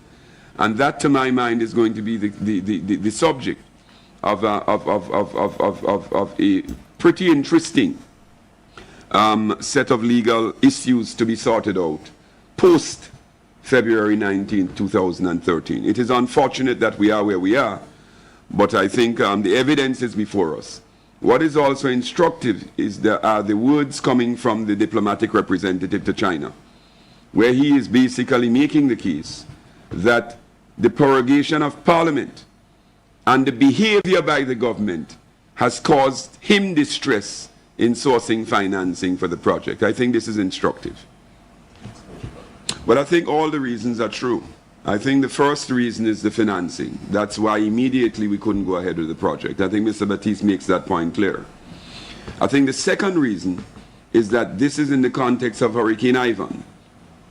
Speaker 5: And that, to my mind, is going to be the subject of a pretty interesting set of legal issues to be sorted out post February 19, 2013. It is unfortunate that we are where we are, but I think the evidence is before us. What is also instructive is the words coming from the diplomatic representative to China, where he is basically making the case that the prorogation of Parliament and the behavior by the government has caused him distress in sourcing financing for the project. I think this is instructive. But I think all the reasons are true. I think the first reason is the financing. That's why immediately we couldn't go ahead with the project. I think Mr. Batiste makes that point clear. I think the second reason is that this is in the context of Hurricane Ivan,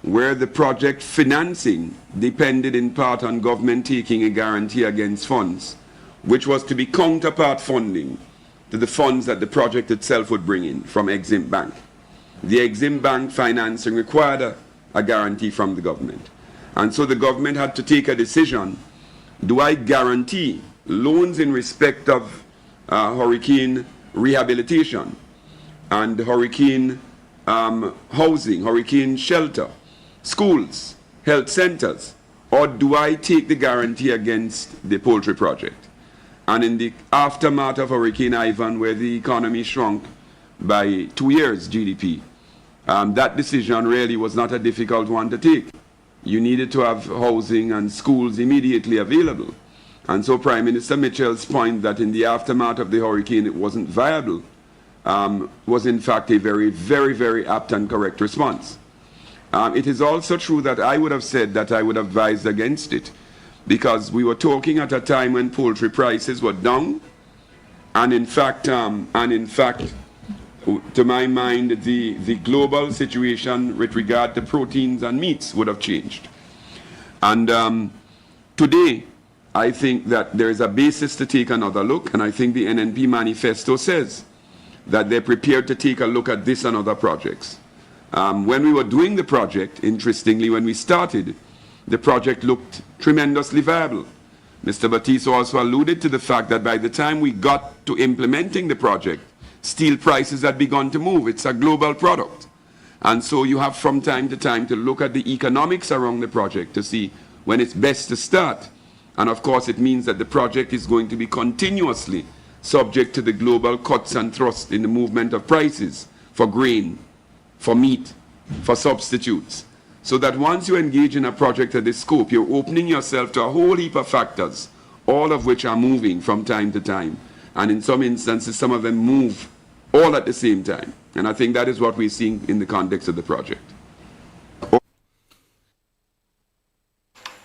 Speaker 5: where the project financing depended in part on government taking a guarantee against funds, which was to be counterpart funding to the funds that the project itself would bring in from Exim Bank. The Exim Bank financing required a guarantee from the government. And so the government had to take a decision: do I guarantee loans in respect of hurricane rehabilitation and hurricane housing, hurricane shelter, schools, health centers, or do I take the guarantee against the poultry project? And in the aftermath of Hurricane Ivan, where the economy shrunk by 2 years GDP, that decision really was not a difficult one to take. You needed to have housing and schools immediately available. And so Prime Minister Mitchell's point that in the aftermath of the hurricane it wasn't viable was in fact a very, very, very apt and correct response. It is also true that I would have said that I would have advised against it, because we were talking at a time when poultry prices were down, and in fact, to my mind, the global situation with regard to proteins and meats would have changed. And today, I think that there is a basis to take another look, and I think the NNP manifesto says that they're prepared to take a look at this and other projects. When we were doing the project, interestingly, when we started, the project looked tremendously viable. Mr. Batiste also alluded to the fact that by the time we got to implementing the project, steel prices had begun to move. It's a global product. And so you have from time to time to look at the economics around the project to see when it's best to start. And of course it means that the project is going to be continuously subject to the global cuts and thrusts in the movement of prices for grain, for meat, for substitutes. So that once you engage in a project of this scope, you're opening yourself to a whole heap of factors, all of which are moving from time to time. And in some instances, some of them move all at the same time. And I think that is what we're seeing in the context of the project.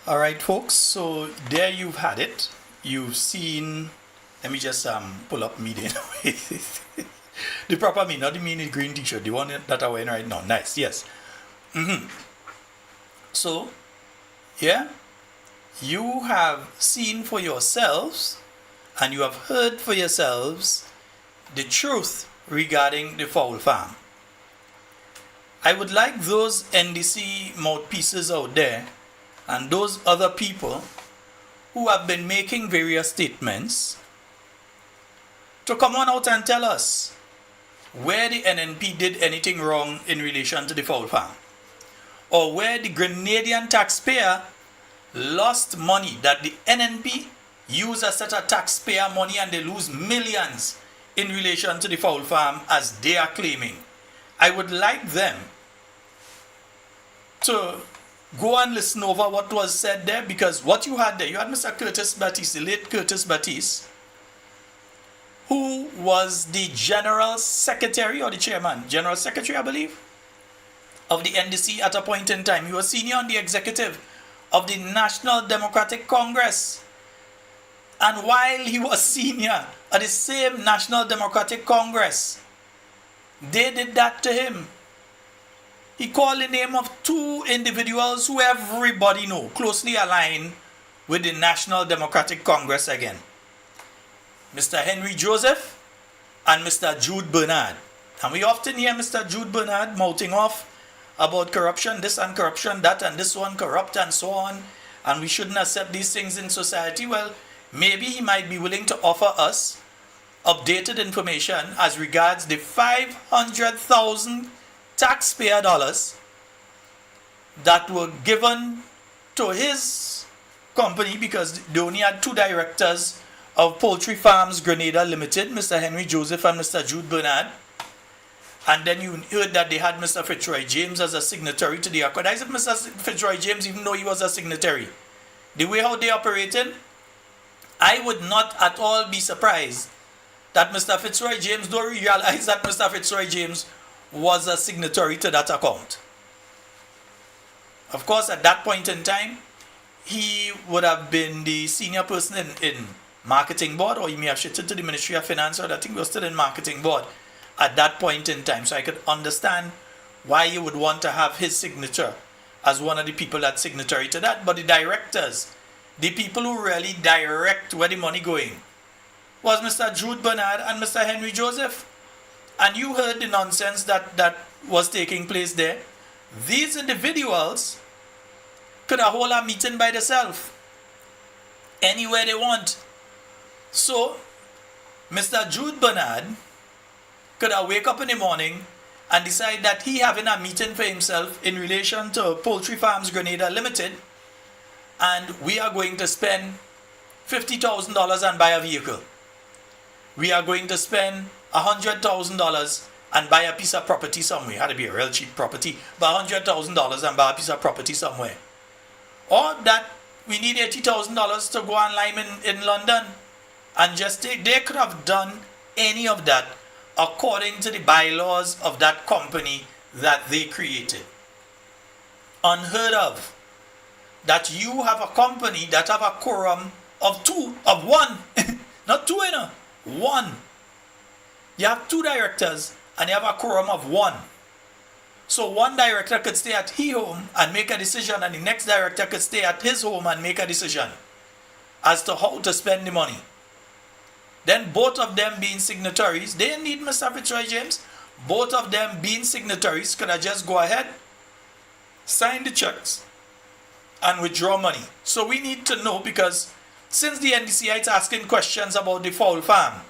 Speaker 2: All right, folks, so there you've had it. You've seen, let me just pull up media. The proper me, not the me in the green t-shirt, the one that I'm wearing right now. Nice, yes. So, yeah, you have seen for yourselves and you have heard for yourselves the truth regarding the fowl farm. I would like those NDC mouthpieces out there and those other people who have been making various statements to come on out and tell us where the NNP did anything wrong in relation to the fowl farm, or where the Grenadian taxpayer lost money that the NNP use a set of taxpayer money and they lose millions in relation to the fowl farm as they are claiming. I would like them to go and listen over what was said there, because what you had there, you had Mr. Curtis Batiste, the late Curtis Batiste, who was the General Secretary or the Chairman, General Secretary, I believe, of the NDC at a point in time. He was senior on the executive of the National Democratic Congress. And while he was senior at the same National Democratic Congress, They did that to him. He called the name of two individuals who everybody know, closely aligned with the National Democratic Congress again. Mr. Henry Joseph and Mr. Jude Bernard. And we often hear Mr. Jude Bernard mouthing off about corruption, this and corruption, that, and this one corrupt and so on, and we shouldn't accept these things in society. Well, maybe he might be willing to offer us updated information as regards the 500,000 taxpayer dollars that were given to his company, because they only had two directors of Poultry Farms Grenada Limited, Mr. Henry Joseph and Mr. Jude Bernard. And then you heard that they had Mr. Fitzroy James as a signatory to the accord. I said Mr. Fitzroy James, even though he was a signatory, the way how they operated, I would not at all be surprised that Mr. Fitzroy James don't realize that Mr. Fitzroy James was a signatory to that account. Of course, at that point in time, he would have been the senior person in marketing board, or he may have shifted to the Ministry of Finance, or I think he was still in marketing board at that point in time. So I could understand why you would want to have his signature as one of the people that's signatory to that. But the directors, the people who really direct where the money going, was Mr. Jude Bernard and Mr. Henry Joseph. And you heard the nonsense that was taking place there. These individuals could have hold a meeting by themselves anywhere they want. So Mr. Jude Bernard could have wake up in the morning and decide that he having a meeting for himself in relation to Poultry Farms Grenada Limited, and we are going to spend $50,000 and buy a vehicle. We are going to spend $100,000 and buy a piece of property somewhere. It had to be a real cheap property, but $100,000 and buy a piece of property somewhere. Or that we need $80,000 to go on lime in London, and just they could have done any of that according to the bylaws of that company that they created. Unheard of that you have a company that have a quorum of one, not two, one. You have two directors and you have a quorum of one. So one director could stay at his home and make a decision, and the next director could stay at his home and make a decision as to how to spend the money. Then both of them being signatories, they didn't need Mr. Fitzroy James. Both of them being signatories could have just go ahead, sign the checks, and withdraw money. So we need to know, because since the NDCI is asking questions about the fowl farm,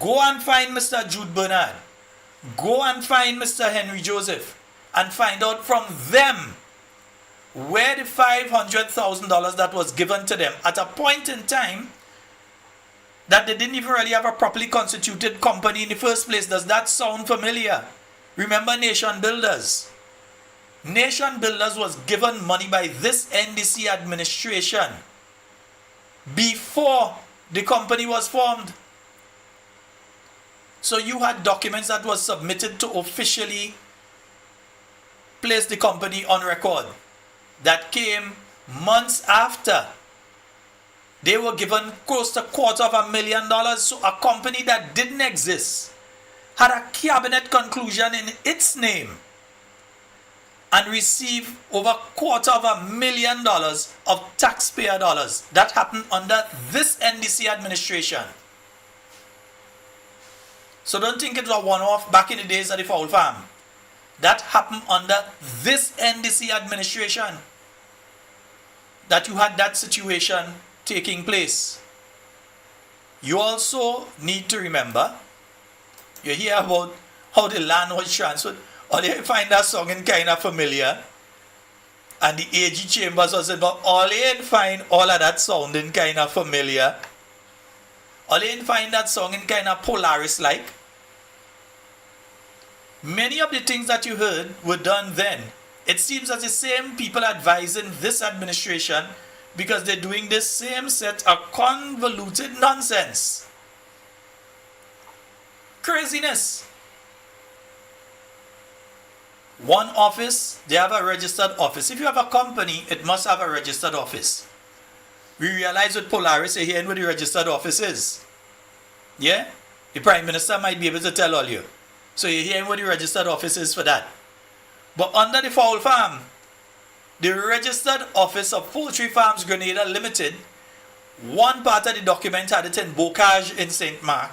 Speaker 2: go and find Mr. Jude Bernard, go and find Mr. Henry Joseph, and find out from them where the $500,000 that was given to them at a point in time that they didn't even really have a properly constituted company in the first place. Does that sound familiar? Remember Nation Builders? Nation Builders was given money by this NDC administration before the company was formed. So you had documents that was submitted to officially place the company on record that came months after. They were given close to $250,000. So a company that didn't exist had a cabinet conclusion in its name and received over $250,000 of taxpayer dollars. That happened under this NDC administration. So don't think it was a one-off back in the days of the fowl farm. That happened under this NDC administration, that you had that situation taking place. You also need to remember, you hear about how the land was transferred, or you find that song in kind of familiar, and the AG Chambers was about, all you find all of that sounding kind of familiar, all you find that song in kind of Polaris-like. Many of the things that you heard were done then. It seems as the same people advising this administration, because they're doing this same set of convoluted nonsense. Craziness. One office, they have a registered office. If you have a company, it must have a registered office. We realize with Polaris, you're hearing what the registered office is. Yeah? The Prime Minister might be able to tell all you. So you're hearing what the registered office is for that. But under the fowl farm, the registered office of Poultry Farms Grenada Limited, one part of the document had it in Bocage in St. Mark.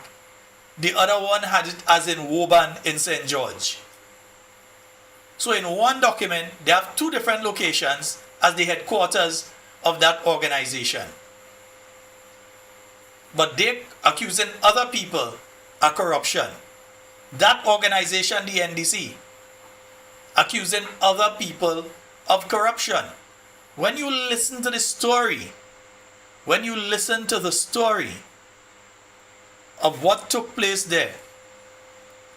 Speaker 2: The other one had it as in Woburn in St. George. So in one document, they have two different locations as the headquarters of that organization. But they're accusing other people of corruption. That organization, the NDC, accusing other people of corruption. When you listen to the story, of what took place there,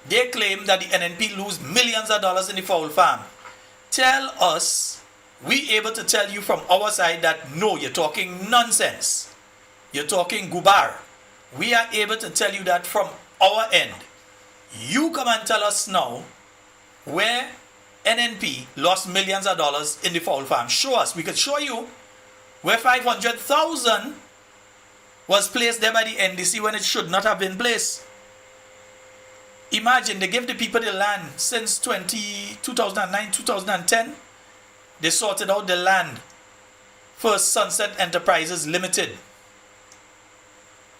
Speaker 2: they claim that the NNP lose millions of dollars in the fowl farm. Tell us, we able to tell you from our side that no, you're talking nonsense. You're talking gubar. We are able to tell you that from our end. You come and tell us now where NNP lost millions of dollars in the fowl farm. Show us. We could show you where 500,000 was placed there by the NDC when it should not have been placed. Imagine, they give the people the land since 2009, 2010. They sorted out the land for Sunset Enterprises Limited.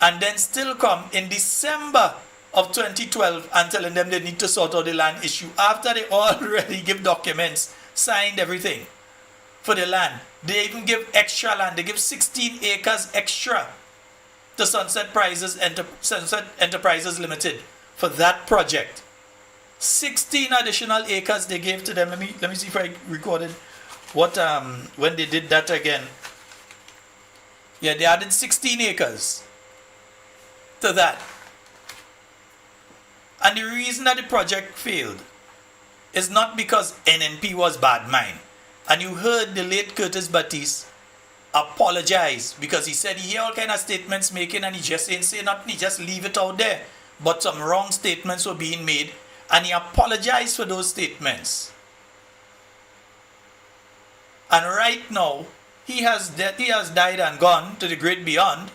Speaker 2: And then still come in December of 2012 and telling them they need to sort out the land issue after they already give documents, signed everything for the land. They even give extra land. They give 16 acres extra to Sunset Enterprises Limited for that project. 16 additional acres they gave to them. Let me see if I recorded what when they did that again. Yeah, they added 16 acres to that. And the reason that the project failed is not because NNP was bad mind. And you heard the late Curtis Batiste apologize because he said he hear all kind of statements making and he just ain't say nothing, he just leave it out there. But some wrong statements were being made and he apologized for those statements. And right now, he has died and gone to the great beyond.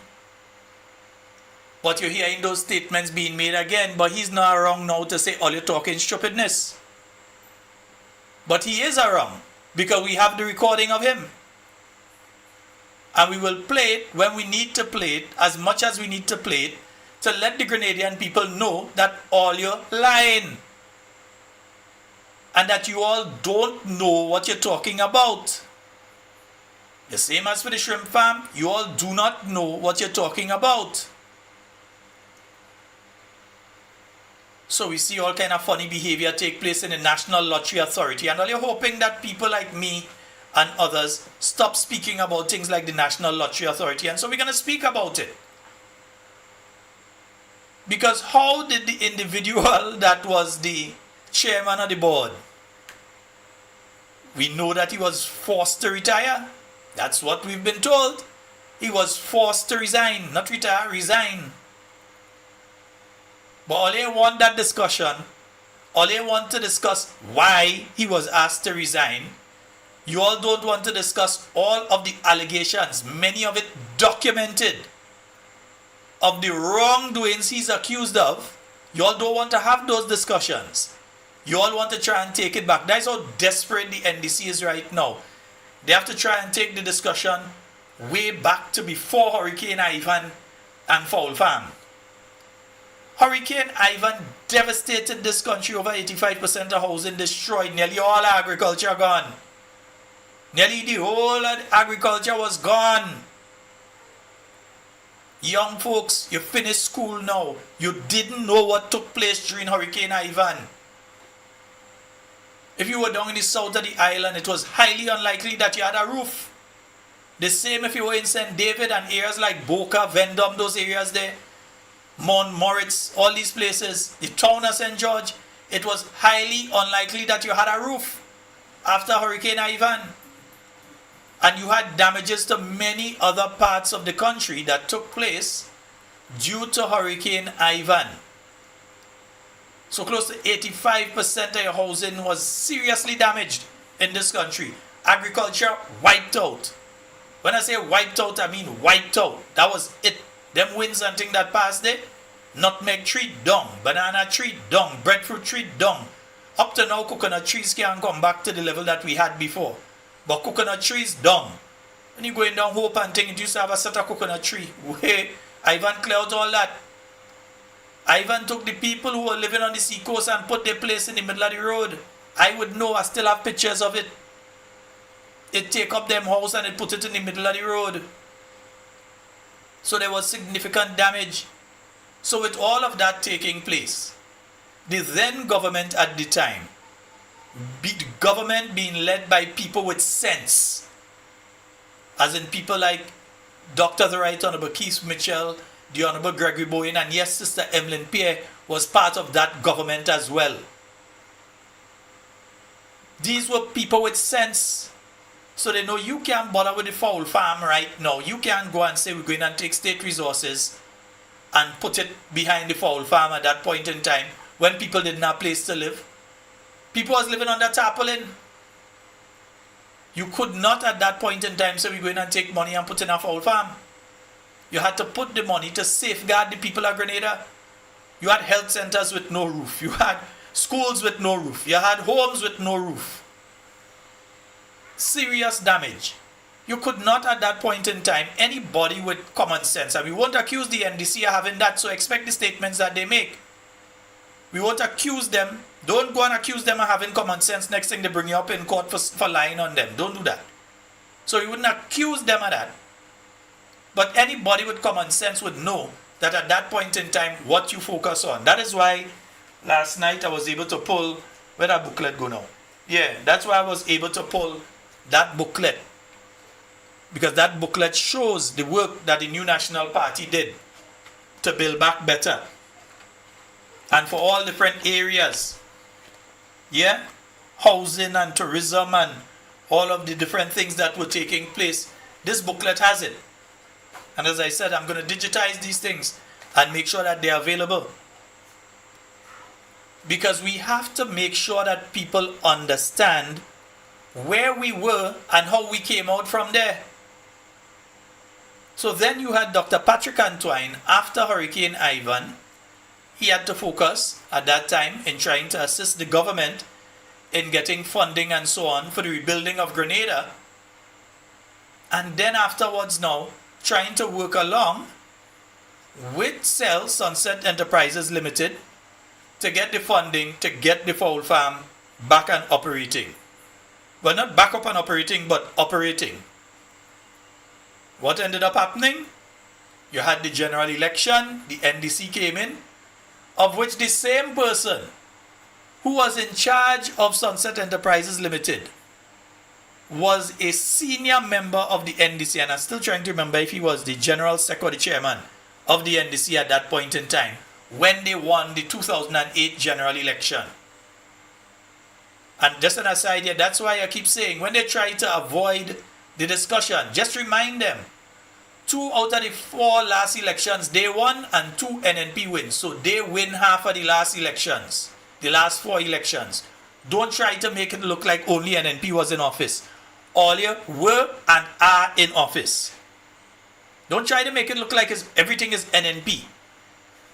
Speaker 2: But you're hearing those statements being made again, but he's not wrong now to say all you're talking stupidness. But he is wrong because we have the recording of him. And we will play it when we need to play it, as much as we need to play it, to let the Grenadian people know that all you're lying. And that you all don't know what you're talking about. The same as for the shrimp farm, you all do not know what you're talking about. So we see all kind of funny behavior take place in the National Lottery Authority, and all you're hoping that people like me and others stop speaking about things like the National Lottery Authority, and so we're going to speak about it. Because how did the individual that was the chairman of the board, we know that he was forced to retire. That's what we've been told. He was forced to resign, not retire, resign. But all they want that discussion, all they want to discuss why he was asked to resign. You all don't want to discuss all of the allegations, many of it documented, of the wrongdoings he's accused of. You all don't want to have those discussions. You all want to try and take it back. That's how desperate the NDC is right now. They have to try and take the discussion way back to before Hurricane Ivan and Fowl Farm. Hurricane Ivan devastated this country. Over 85% of housing destroyed. Nearly all agriculture gone. Nearly the whole agriculture was gone. Young folks, you finished school now. You didn't know what took place during Hurricane Ivan. If you were down in the south of the island, it was highly unlikely that you had a roof. The same if you were in St. David and areas like Boca, Vendome, those areas there. Mount Moritz, all these places, the town of St. George, it was highly unlikely that you had a roof after Hurricane Ivan. And you had damages to many other parts of the country that took place due to Hurricane Ivan. So close to 85% of your housing was seriously damaged in this country. Agriculture wiped out. When I say wiped out, I mean wiped out. That was it. Them winds and things that passed there, Nutmeg tree, dung. Banana tree, dung. Breadfruit tree, dung. Up to now, coconut trees can't come back to the level that we had before. But coconut trees, dung. When you going down Hope and thing, it used to have a set of coconut tree. Hey, Ivan cleared out all that. Ivan took the people who were living on the sea coast and put their place in the middle of the road. I would know, I still have pictures of it. It take up them house and it put it in the middle of the road. So there was significant damage. So with all of that taking place, the then government at the time, the government being led by people with sense, as in people like Dr. the Right Honorable Keith Mitchell, the Honorable Gregory Bowen, and yes, Sister Emmeline Pierre was part of that government as well. These were people with sense. So they know you can't bother with the fowl farm right now. You can't go and say we're going to take state resources and put it behind the fowl farm at that point in time when people didn't have a place to live. People was living under tarpaulin. You could not at that point in time say we're going to take money and put in a fowl farm. You had to put the money to safeguard the people of Grenada. You had health centers with no roof. You had schools with no roof. You had homes with no roof. Serious damage. You could not at that point in time, anybody with common sense, and we won't accuse the NDC of having that, so expect the statements that they make. We won't accuse them. Don't go and accuse them of having common sense. Next thing they bring you up in court for lying on them. Don't do that. So we wouldn't accuse them of that. But anybody with common sense would know that at that point in time, what you focus on. That is why last night I was able to pull, where that booklet go now? Yeah, that's why I was able to pull that booklet. Because that booklet shows the work that the New National Party did to build back better. And for all different areas. Yeah? Housing and tourism and all of the different things that were taking place. This booklet has it. And as I said, I'm going to digitize these things and make sure that they're available. Because we have to make sure that people understand where we were and how we came out from there. So then you had Dr. Patrick Antoine after Hurricane Ivan. He had to focus at that time in trying to assist the government in getting funding and so on for the rebuilding of Grenada. And then afterwards now, trying to work along with Cell Sunset Enterprises Limited to get the funding to get the fowl farm back and operating. Well, not back up and operating, but operating. What ended up happening? You had the general election, the NDC came in, of which the same person who was in charge of Sunset Enterprises Limited was a senior member of the NDC, and I'm still trying to remember if he was the general secretary, chairman of the NDC at that point in time, when they won the 2008 general election. And just an aside here, that's why I keep saying, when they try to avoid the discussion, just remind them, 2 out of the 4 last elections, they won, and 2 NNP wins. So they win half of the last elections, the last 4 elections. Don't try to make it look like only NNP was in office. All you were and are in office. Don't try to make it look like everything is NNP.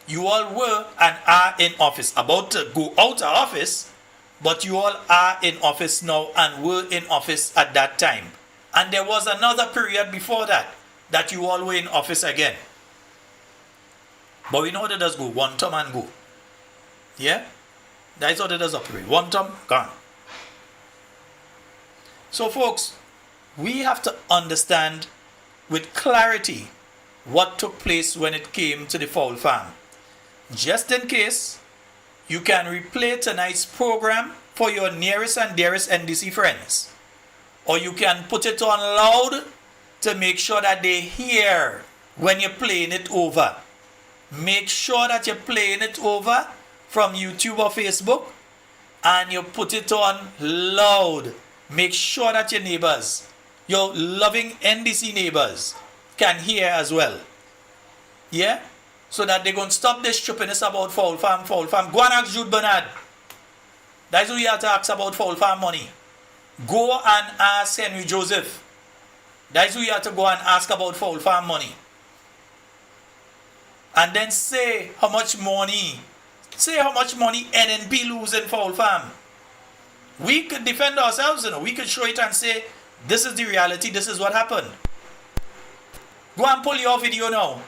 Speaker 2: You all were and are in office. About to go out of office, but you all are in office now and were in office at that time. And there was another period before that you all were in office again. But we know how it does go. One term and go. Yeah? That's how it does operate. One term, gone. So folks, we have to understand with clarity what took place when it came to the fowl farm. Just in case, you can replay tonight's program for your nearest and dearest NDC friends. Or you can put it on loud to make sure that they hear when you're playing it over. Make sure that you're playing it over from YouTube or Facebook and you put it on loud. Make sure that your neighbors, your loving NDC neighbors, can hear as well. Yeah? So that they're going to stop this stupidness about fowl farm, fowl farm. Go and ask Jude Bernard. That's who you have to ask about fowl farm money. Go and ask Henry Joseph. That's who you have to go and ask about fowl farm money. and then say how much money NNP lose in fowl farm. We could defend ourselves, we could show it and say, this is the reality, this is what happened. Go and pull your video now.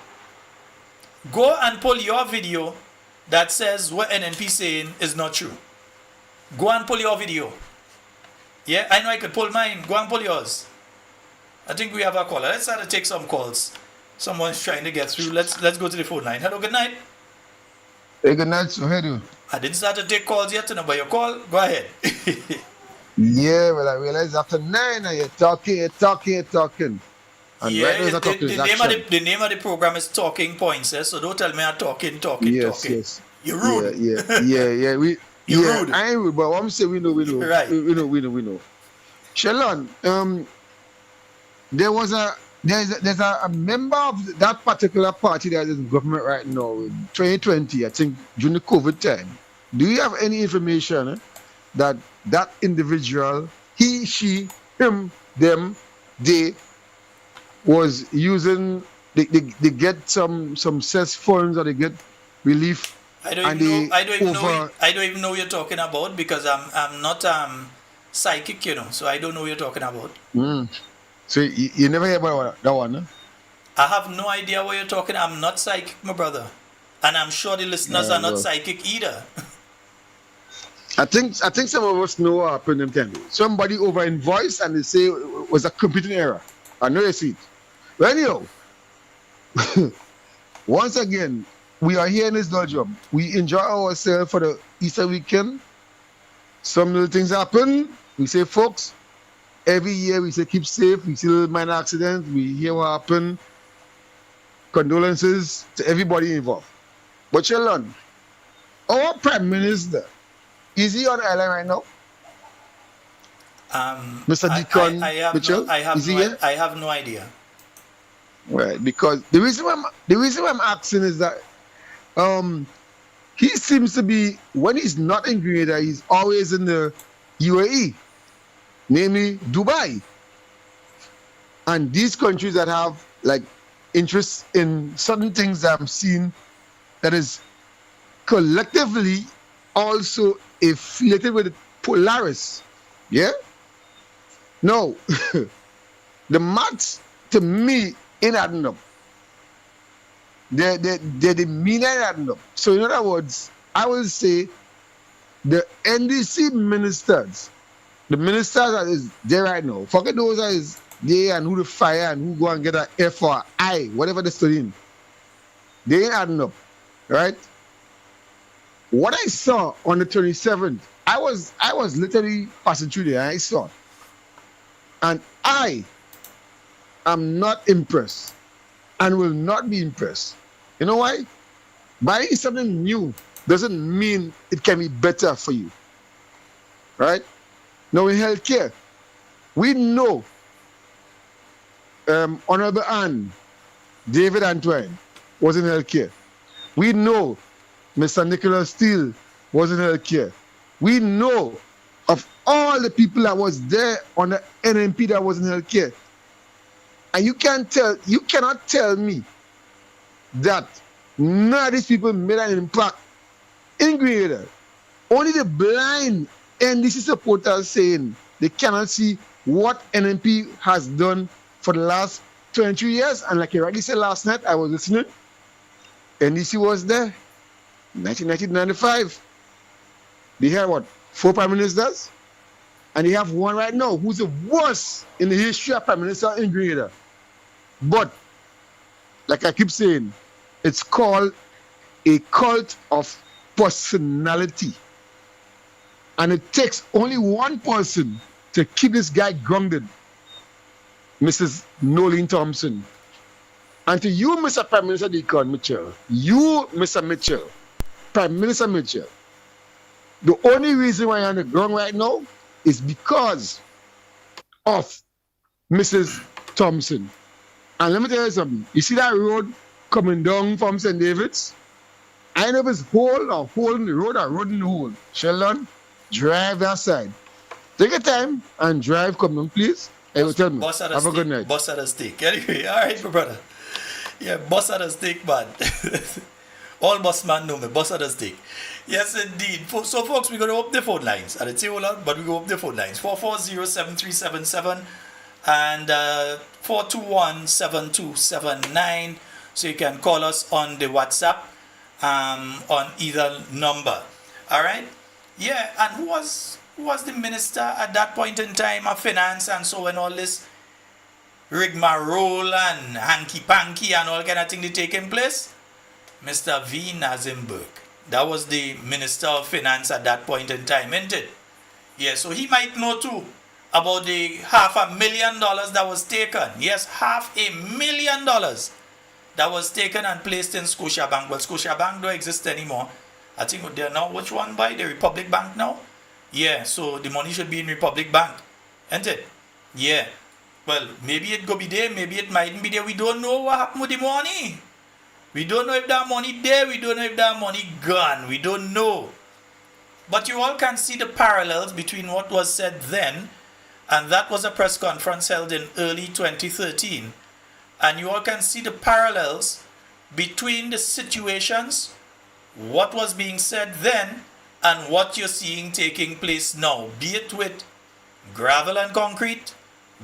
Speaker 2: Go and pull your video that says what NNP saying is not true. Go and pull your video. Yeah, I know I could pull mine. Go and pull yours. I think we have a caller. Let's try to take some calls. Someone's trying to get through. Let's go to the phone line. Hello, good night.
Speaker 6: Hey, good night, so how do you?
Speaker 2: I didn't start to take calls yet, but your call, go ahead.
Speaker 6: Yeah, well, I realize after 9 you're talking. And
Speaker 2: Yeah,
Speaker 6: right now you're talking
Speaker 2: the name of the program is Talking Points, so don't tell me I'm talking.
Speaker 6: Yes.
Speaker 2: You're rude.
Speaker 6: Yeah.
Speaker 2: You're rude.
Speaker 6: I ain't rude, but what I'm saying, we know.
Speaker 2: Right.
Speaker 6: We know. Shalon, there's a member of that particular party that is in government right now in 2020, I think, during the COVID time. Do you have any information that individual, he, she, him, them, they, was using, they get some cess funds or they get relief?
Speaker 2: I don't even know what you're talking about because I'm not psychic, so I don't know what you're talking about.
Speaker 6: So you never hear about that one, huh?
Speaker 2: I have no idea what you're talking. I'm not psychic, my brother, and I'm sure the listeners are not psychic either.
Speaker 6: I think some of us know what happened in time. Somebody over invoiced and they say it was a computing error. I know you see it. But anyhow, once again, we are here in this dojo. We enjoy ourselves for the Easter weekend. Some little things happen. We say, folks, every year we say keep safe. We see little minor accidents. We hear what happened. Condolences to everybody involved. But Shalon, our Prime Minister, is he on the island right now? Mr. Deacon Mitchell,
Speaker 2: I have no idea.
Speaker 6: Right, because the reason why I'm asking is that he seems to be, when he's not in Grenada, he's always in the UAE, namely Dubai. And these countries that have like interests in certain things that I'm seeing that is collectively also affiliated with Polaris. Yeah? No. The maths to me ain't adding up. The meaning ain't adding up. So in other words, I will say the NDC ministers, the ministers that is there right now, forget those that is there and who to fire and who go and get an F or I, whatever they're studying. They ain't adding up. Right? What I saw on the 27th, I was literally passing through there and I saw. And I am not impressed and will not be impressed. You know why? Buying something new doesn't mean it can be better for you. Right? Now in healthcare, we know Honorable Anne, David Antoine was in healthcare. We know Mr. Nicholas Steele was in healthcare. We know of all the people that was there on the NNP that was in healthcare. And you cannot tell me that none of these people made an impact in Grenada. Only the blind NDC supporters saying they cannot see what NNP has done for the last 23 years. And like you rightly said last night, I was listening. NDC was there. 1995. They had what? 4 prime ministers? And they have one right now who's the worst in the history of prime minister in Grenada. But, like I keep saying, it's called a cult of personality. And it takes only one person to keep this guy grounded, Mrs. Nolene Thompson. And to you, Mr. Prime Minister Deacon Mitchell, you, Mr. Mitchell, Prime Minister Mitchell, the only reason why you're on the ground right now is because of Mrs. Thompson. And let me tell you something. You see that road coming down from St. David's? I know if it's hole or hole in the road or road in the hole. Sheldon, drive that side. Take your time and drive, come on, please. I will tell me. Have a good night.
Speaker 2: Boss at a stick. Anyway, all right, my brother. Yeah, boss at the stake, man. All boss man know me, boss at the stake. Yes, indeed. So, folks, we're going to open the phone lines. I didn't say hold on, but we go open the phone lines. 440-7377 and 421-7279. So you can call us on the WhatsApp on either number. All right? Yeah, and who was the minister at that point in time of finance and so and all this rigmarole and hanky-panky and all kind of thing that taking place? Mr. V. Nazimberg. That was the Minister of Finance at that point in time, isn't it? Yeah, so he might know too about the $500,000 that was taken. Yes, $500,000 that was taken and placed in Scotiabank. Well, Scotiabank don't exist anymore. I think they're now, which one by? The Republic Bank now? Yeah, so the money should be in Republic Bank, isn't it? Yeah. Well, maybe it go be there, maybe it mightn't be there. We don't know what happened with the money. We don't know if that money there, we don't know if that money gone. We don't know. But you all can see the parallels between what was said then, and that was a press conference held in early 2013. And you all can see the parallels between the situations, what was being said then, and what you're seeing taking place now. Be it with gravel and concrete,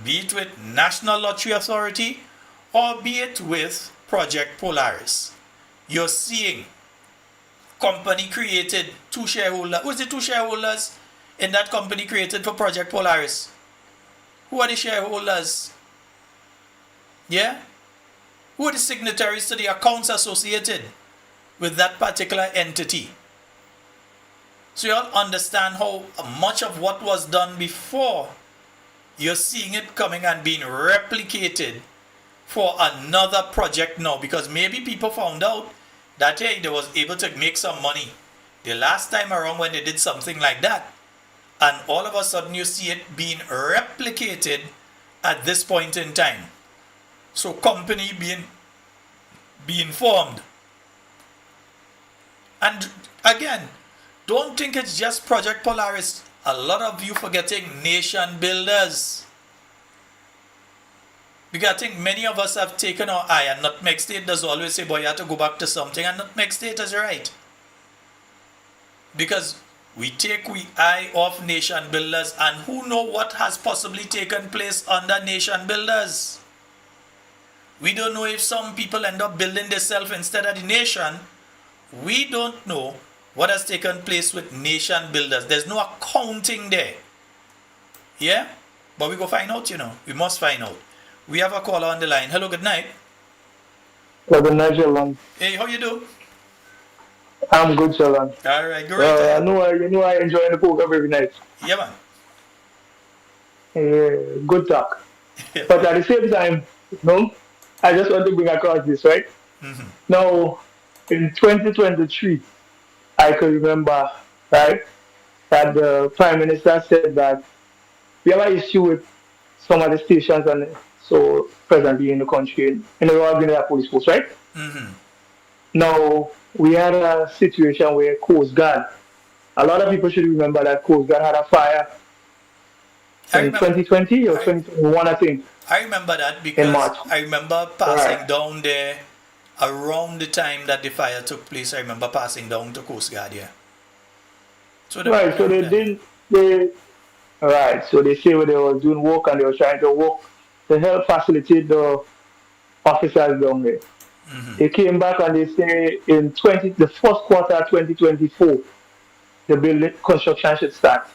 Speaker 2: be it with National Lottery Authority, or be it with Project Polaris. You're seeing company created, two shareholders. Who's the two shareholders in that company created for Project Polaris? Who are the shareholders? Yeah? Who are the signatories to the accounts associated with that particular entity? So you all understand how much of what was done before, you're seeing it coming and being replicated for another project now, because maybe people found out that hey, they was able to make some money the last time around when they did something like that, and all of a sudden you see it being replicated at this point in time. So company being formed. And again, don't think it's just Project Polaris. A lot of you forgetting nation builders. Because I think many of us have taken our eye, and Nutmeg State does always say, boy, you have to go back to something, and Nutmeg State is right. Because we take we eye off nation builders, and who know what has possibly taken place under nation builders. We don't know if some people end up building themselves instead of the nation. We don't know what has taken place with nation builders. There's no accounting there. Yeah? But we go find out, you know. We must find out. We have a caller on the line. Hello, good night.
Speaker 7: Well, good night, Sheldon.
Speaker 2: Hey, how you do?
Speaker 7: I'm good, Sheldon.
Speaker 2: All right, go right ahead.
Speaker 7: You know I enjoy the program every night.
Speaker 2: Yeah, man.
Speaker 7: Good talk. But at the same time, I just want to bring across this, right?
Speaker 2: Mm-hmm.
Speaker 7: Now, in 2023, I could remember, right, that the Prime Minister said that we have an issue with some of the stations and so presently in the country, in the Royal Guinea Police Force, right?
Speaker 2: Mm-hmm.
Speaker 7: Now, we had a situation where Coast Guard, a lot of people should remember that Coast Guard had a fire in 2020 or 2021, I think.
Speaker 2: I remember that because I remember passing down there around the time that the fire took place. I remember passing down to Coast Guard, yeah. So
Speaker 7: so they say when they were doing work and they were trying to work to help facilitate the officers down there.
Speaker 2: Mm-hmm.
Speaker 7: They came back and they say in the first quarter of 2024, the building construction should start.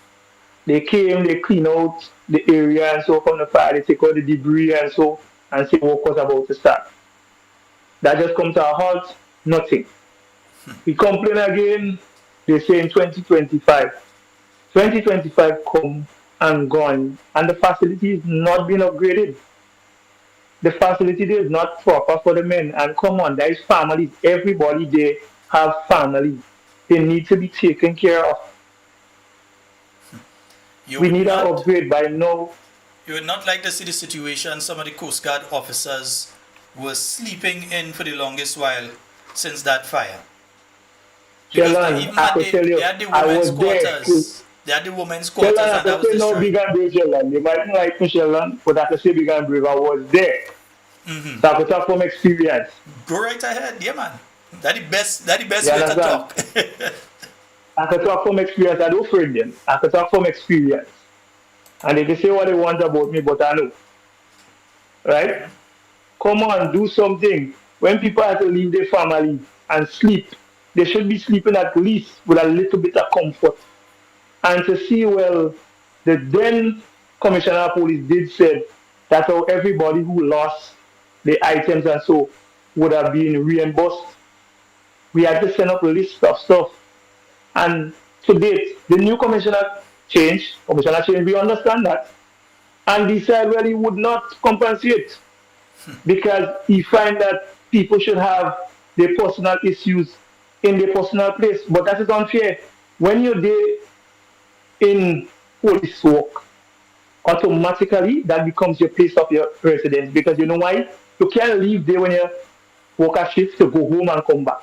Speaker 7: They came, they clean out the area and so from the fire, they take out the debris and so, and see work was about to start. That just comes to a halt, nothing. We complain again, they say in 2025. 2025 come and gone, and the facility is not being upgraded. The facility is not proper for the men. And come on, there is families. Everybody there have families. They need to be taken care of. We need an upgrade by now.
Speaker 2: You would not like to see the situation some of the Coast Guard officers were sleeping in for the longest while since that fire. Because
Speaker 7: Sheldon, I could tell you,
Speaker 2: they had the
Speaker 7: I
Speaker 2: women's
Speaker 7: was there.
Speaker 2: quarters. They had the women's quarters,
Speaker 7: Sheldon,
Speaker 2: and that was destroyed.
Speaker 7: Big and brave, Sheldon. You might not like me, Sheldon, but I can say Big and brave. I was there. So I could talk from experience.
Speaker 2: Go right ahead, yeah, man. That the best. That the best
Speaker 7: You
Speaker 2: way to
Speaker 7: understand?
Speaker 2: talk.
Speaker 7: I could talk from experience. I don't afraid them. I could talk from experience. And they can say what they want about me, but I know. Right? Come on, do something. When people have to leave their family and sleep, they should be sleeping at least with a little bit of comfort. And to see, well, the then Commissioner of Police did said that how everybody who lost the items and so would have been reimbursed. We had to send up a list of stuff. And to date, the new commissioner changed, we understand that, and decided well he would not compensate because he find that people should have their personal issues in their personal place. But that is unfair. When you're there in police work, automatically that becomes your place of your residence because you know why? You can't leave there when you work a shift to go home and come back.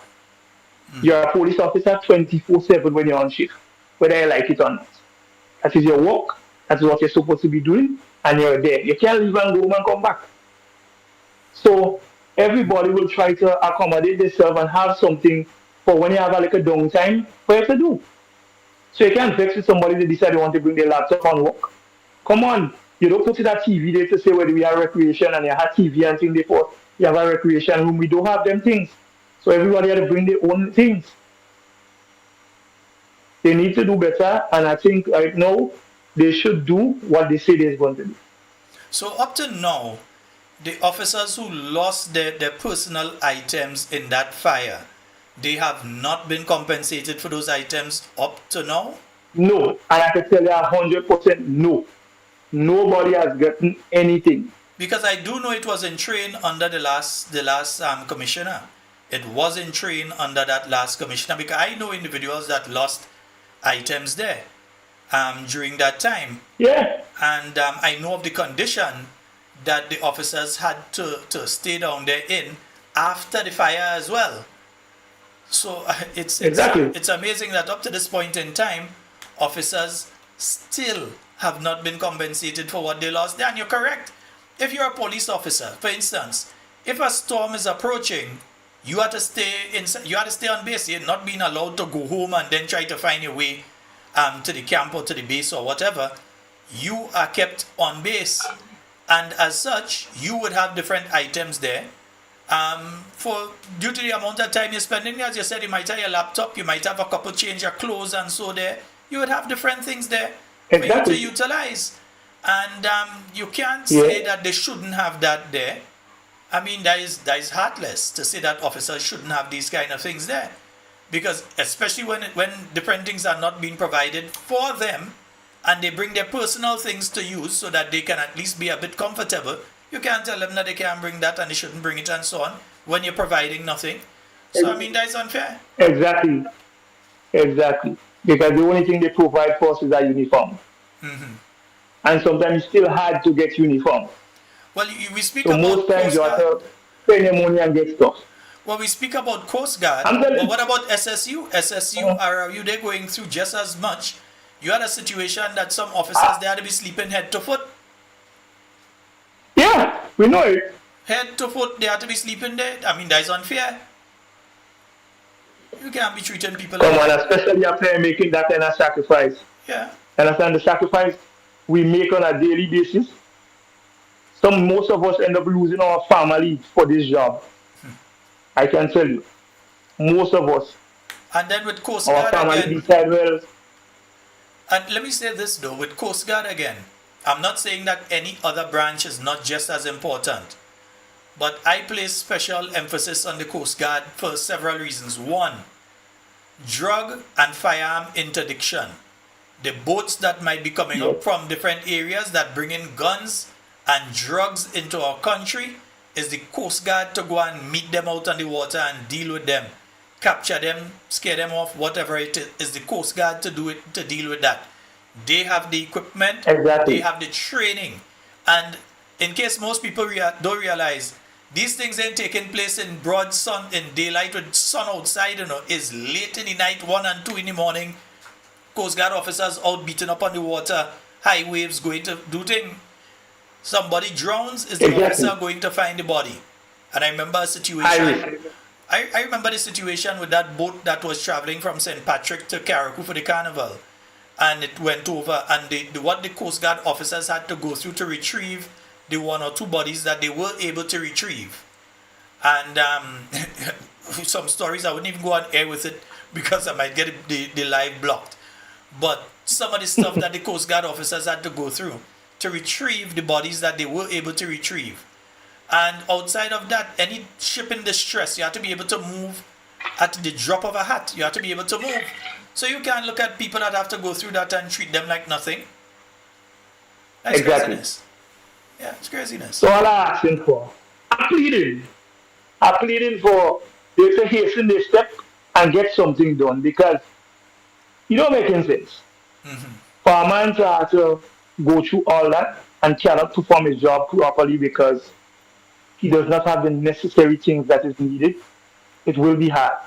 Speaker 7: You're a police officer 24/7 when you're on shift, whether you like it or not. That is your work. That is what you're supposed to be doing, and you're there. You can't leave and go home and come back. So everybody will try to accommodate themselves and have something for when you have a little downtime for you to do. So you can't vex with somebody that decide they want to bring their laptop and work. Come on, you don't put it at TV there to say whether we have recreation and you have TV and things before you have a recreation room. We don't have them things. So everybody had to bring their own things. They need to do better, and I think right now they should do what they say they're going to do.
Speaker 2: So up to now, the officers who lost their personal items in that fire, they have not been compensated for those items up to now?
Speaker 7: No, and I can tell you 100% no. Nobody has gotten anything.
Speaker 2: Because I do know it was in train under the last commissioner. It was in train under that last commissioner because I know individuals that lost items there during that time.
Speaker 7: Yeah.
Speaker 2: And I know of the condition that the officers had to stay down there in after the fire as well. So it's amazing that up to this point in time, officers still have not been compensated for what they lost there. And you're correct. If you're a police officer, for instance, if a storm is approaching, you have to stay inside. You have to stay on base. You're not being allowed to go home and then try to find your way to the camp or to the base or whatever. You are kept on base, and as such, you would have different items there. For due to the amount of time you're spending, as you said, you might have your laptop, you might have a couple change of clothes, and so there, you would have different things there for you to utilize. And you can't say that they shouldn't have that there. I mean, that is heartless to say that officers shouldn't have these kind of things there. Because especially when different things are not being provided for them and they bring their personal things to use so that they can at least be a bit comfortable, you can't tell them that they can't bring that and they shouldn't bring it and so on when you're providing nothing. So, I mean, that is unfair.
Speaker 7: Exactly. Because the only thing they provide for us is a uniform. Mm-hmm. And sometimes it's still hard to get uniform.
Speaker 2: Well, we speak
Speaker 7: so
Speaker 2: about
Speaker 7: most times you have to spend your money and get stuff.
Speaker 2: Well, we speak about Coast Guard, but what about SSU? SSU, RRU, they're going through just as much. You had a situation that some officers, they had to be sleeping head to foot.
Speaker 7: Yeah, we know it.
Speaker 2: Head to foot, they had to be sleeping there. I mean, that is unfair. You can't be treating people
Speaker 7: like that. Especially after making that kind of sacrifice.
Speaker 2: Yeah.
Speaker 7: Understand the sacrifice we make on a daily basis? Most of us end up losing our family for this job. I can tell you. Most of us.
Speaker 2: And then with Coast Guard again. And let me say this though, with Coast Guard again, I'm not saying that any other branch is not just as important. But I place special emphasis on the Coast Guard for several reasons. One, drug and firearm interdiction. The boats that might be coming up from different areas that bring in guns and drugs into our country, is the Coast Guard to go and meet them out on the water and deal with them, capture them, scare them off, whatever it is the Coast Guard to do it, to deal with that. They have the equipment, they have the training, and in case most people don't realize, these things ain't taking place in broad sun, in daylight with sun outside, is late in the night, 1 and 2 in the morning. Coast Guard officers out beating up on the water, high waves, going to do things. Somebody drowns, is the
Speaker 7: Exactly.
Speaker 2: officer going to find the body? And I remember a
Speaker 7: High
Speaker 2: situation.
Speaker 7: risk.
Speaker 2: I remember the situation with that boat that was traveling from St. Patrick to Carriacou for the carnival. And it went over, and what the Coast Guard officers had to go through to retrieve the one or two bodies that they were able to retrieve. And some stories, I wouldn't even go on air with it because I might get the live blocked. But some of the stuff that the Coast Guard officers had to go through to retrieve the bodies that they were able to retrieve. And outside of that, any ship in distress, you have to be able to move at the drop of a hat. You have to be able to move. So you can't look at people that have to go through that and treat them like nothing. That's
Speaker 7: Exactly.
Speaker 2: craziness. Yeah, it's craziness.
Speaker 7: So all I'm asking for, I'm pleading for them to hasten their step and get something done because you don't make any sense. For a man to have to go through all that and cannot perform his job properly because he does not have the necessary things that is needed, it will be hard.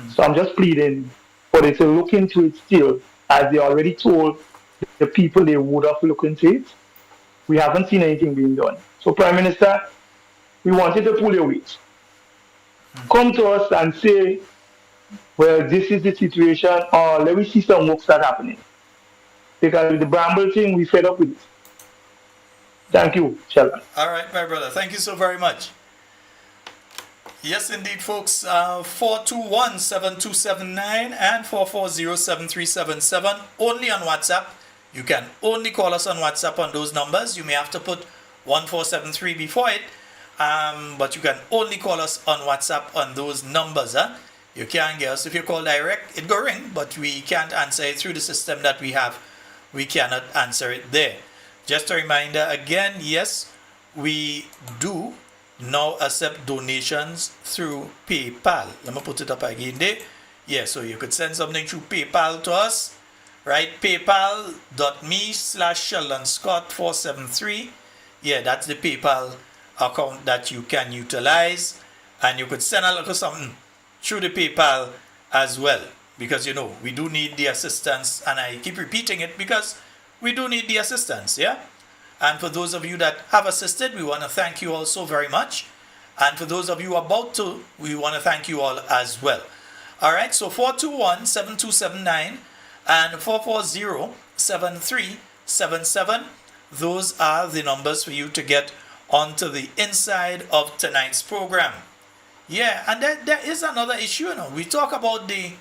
Speaker 7: So I'm just pleading for them to look into it still, as they already told the people they would have looked into it. We haven't seen anything being done. So Prime Minister, we want you to pull your weight. Come to us and say, well, this is the situation, or let me see some work start happening. Because with the bramble thing, we fed up with it. Thank you, Sheldon.
Speaker 2: All right, my brother. Thank you so very much. Yes, indeed, folks. 421-7279 and 440-7377. Only on WhatsApp. You can only call us on WhatsApp on those numbers. You may have to put 1473 before it. But you can only call us on WhatsApp on those numbers. You can't get us. If you call direct, it go ring. But we can't answer it through the system that we have. We cannot answer it there. Just a reminder again, yes, we do now accept donations through PayPal. Let me put it up again there. Yeah, so you could send something through PayPal to us, right? PayPal.me/SheldonScott473. Yeah, that's the PayPal account that you can utilize. And you could send a little something through the PayPal as well. Because, you know, we do need the assistance. And I keep repeating it because we do need the assistance, yeah? And for those of you that have assisted, we want to thank you all so very much. And for those of you about to, we want to thank you all as well. All right, so 421-7279 and 440-7377. Those are the numbers for you to get onto the inside of tonight's program. Yeah, and there is another issue, you know. We talk about the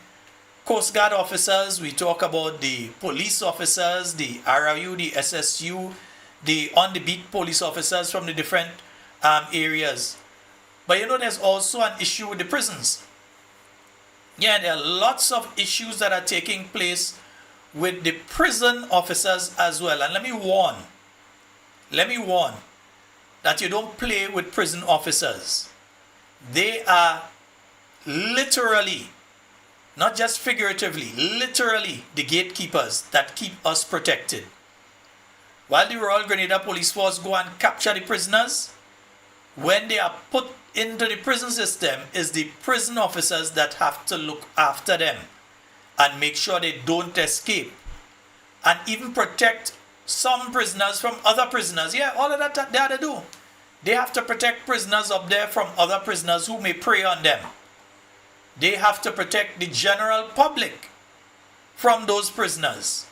Speaker 2: Coast Guard officers, we talk about the police officers, the RRU, the SSU, the on-the-beat police officers from the different areas. But you know, there's also an issue with the prisons. Yeah, there are lots of issues that are taking place with the prison officers as well. And let me warn that you don't play with prison officers. They are literally, not just figuratively, literally the gatekeepers that keep us protected. While the Royal Grenada Police Force go and capture the prisoners, when they are put into the prison system, is the prison officers that have to look after them and make sure they don't escape. And even protect some prisoners from other prisoners. Yeah, all of that they have to do. They have to protect prisoners up there from other prisoners who may prey on them. They have to protect the general public from those prisoners.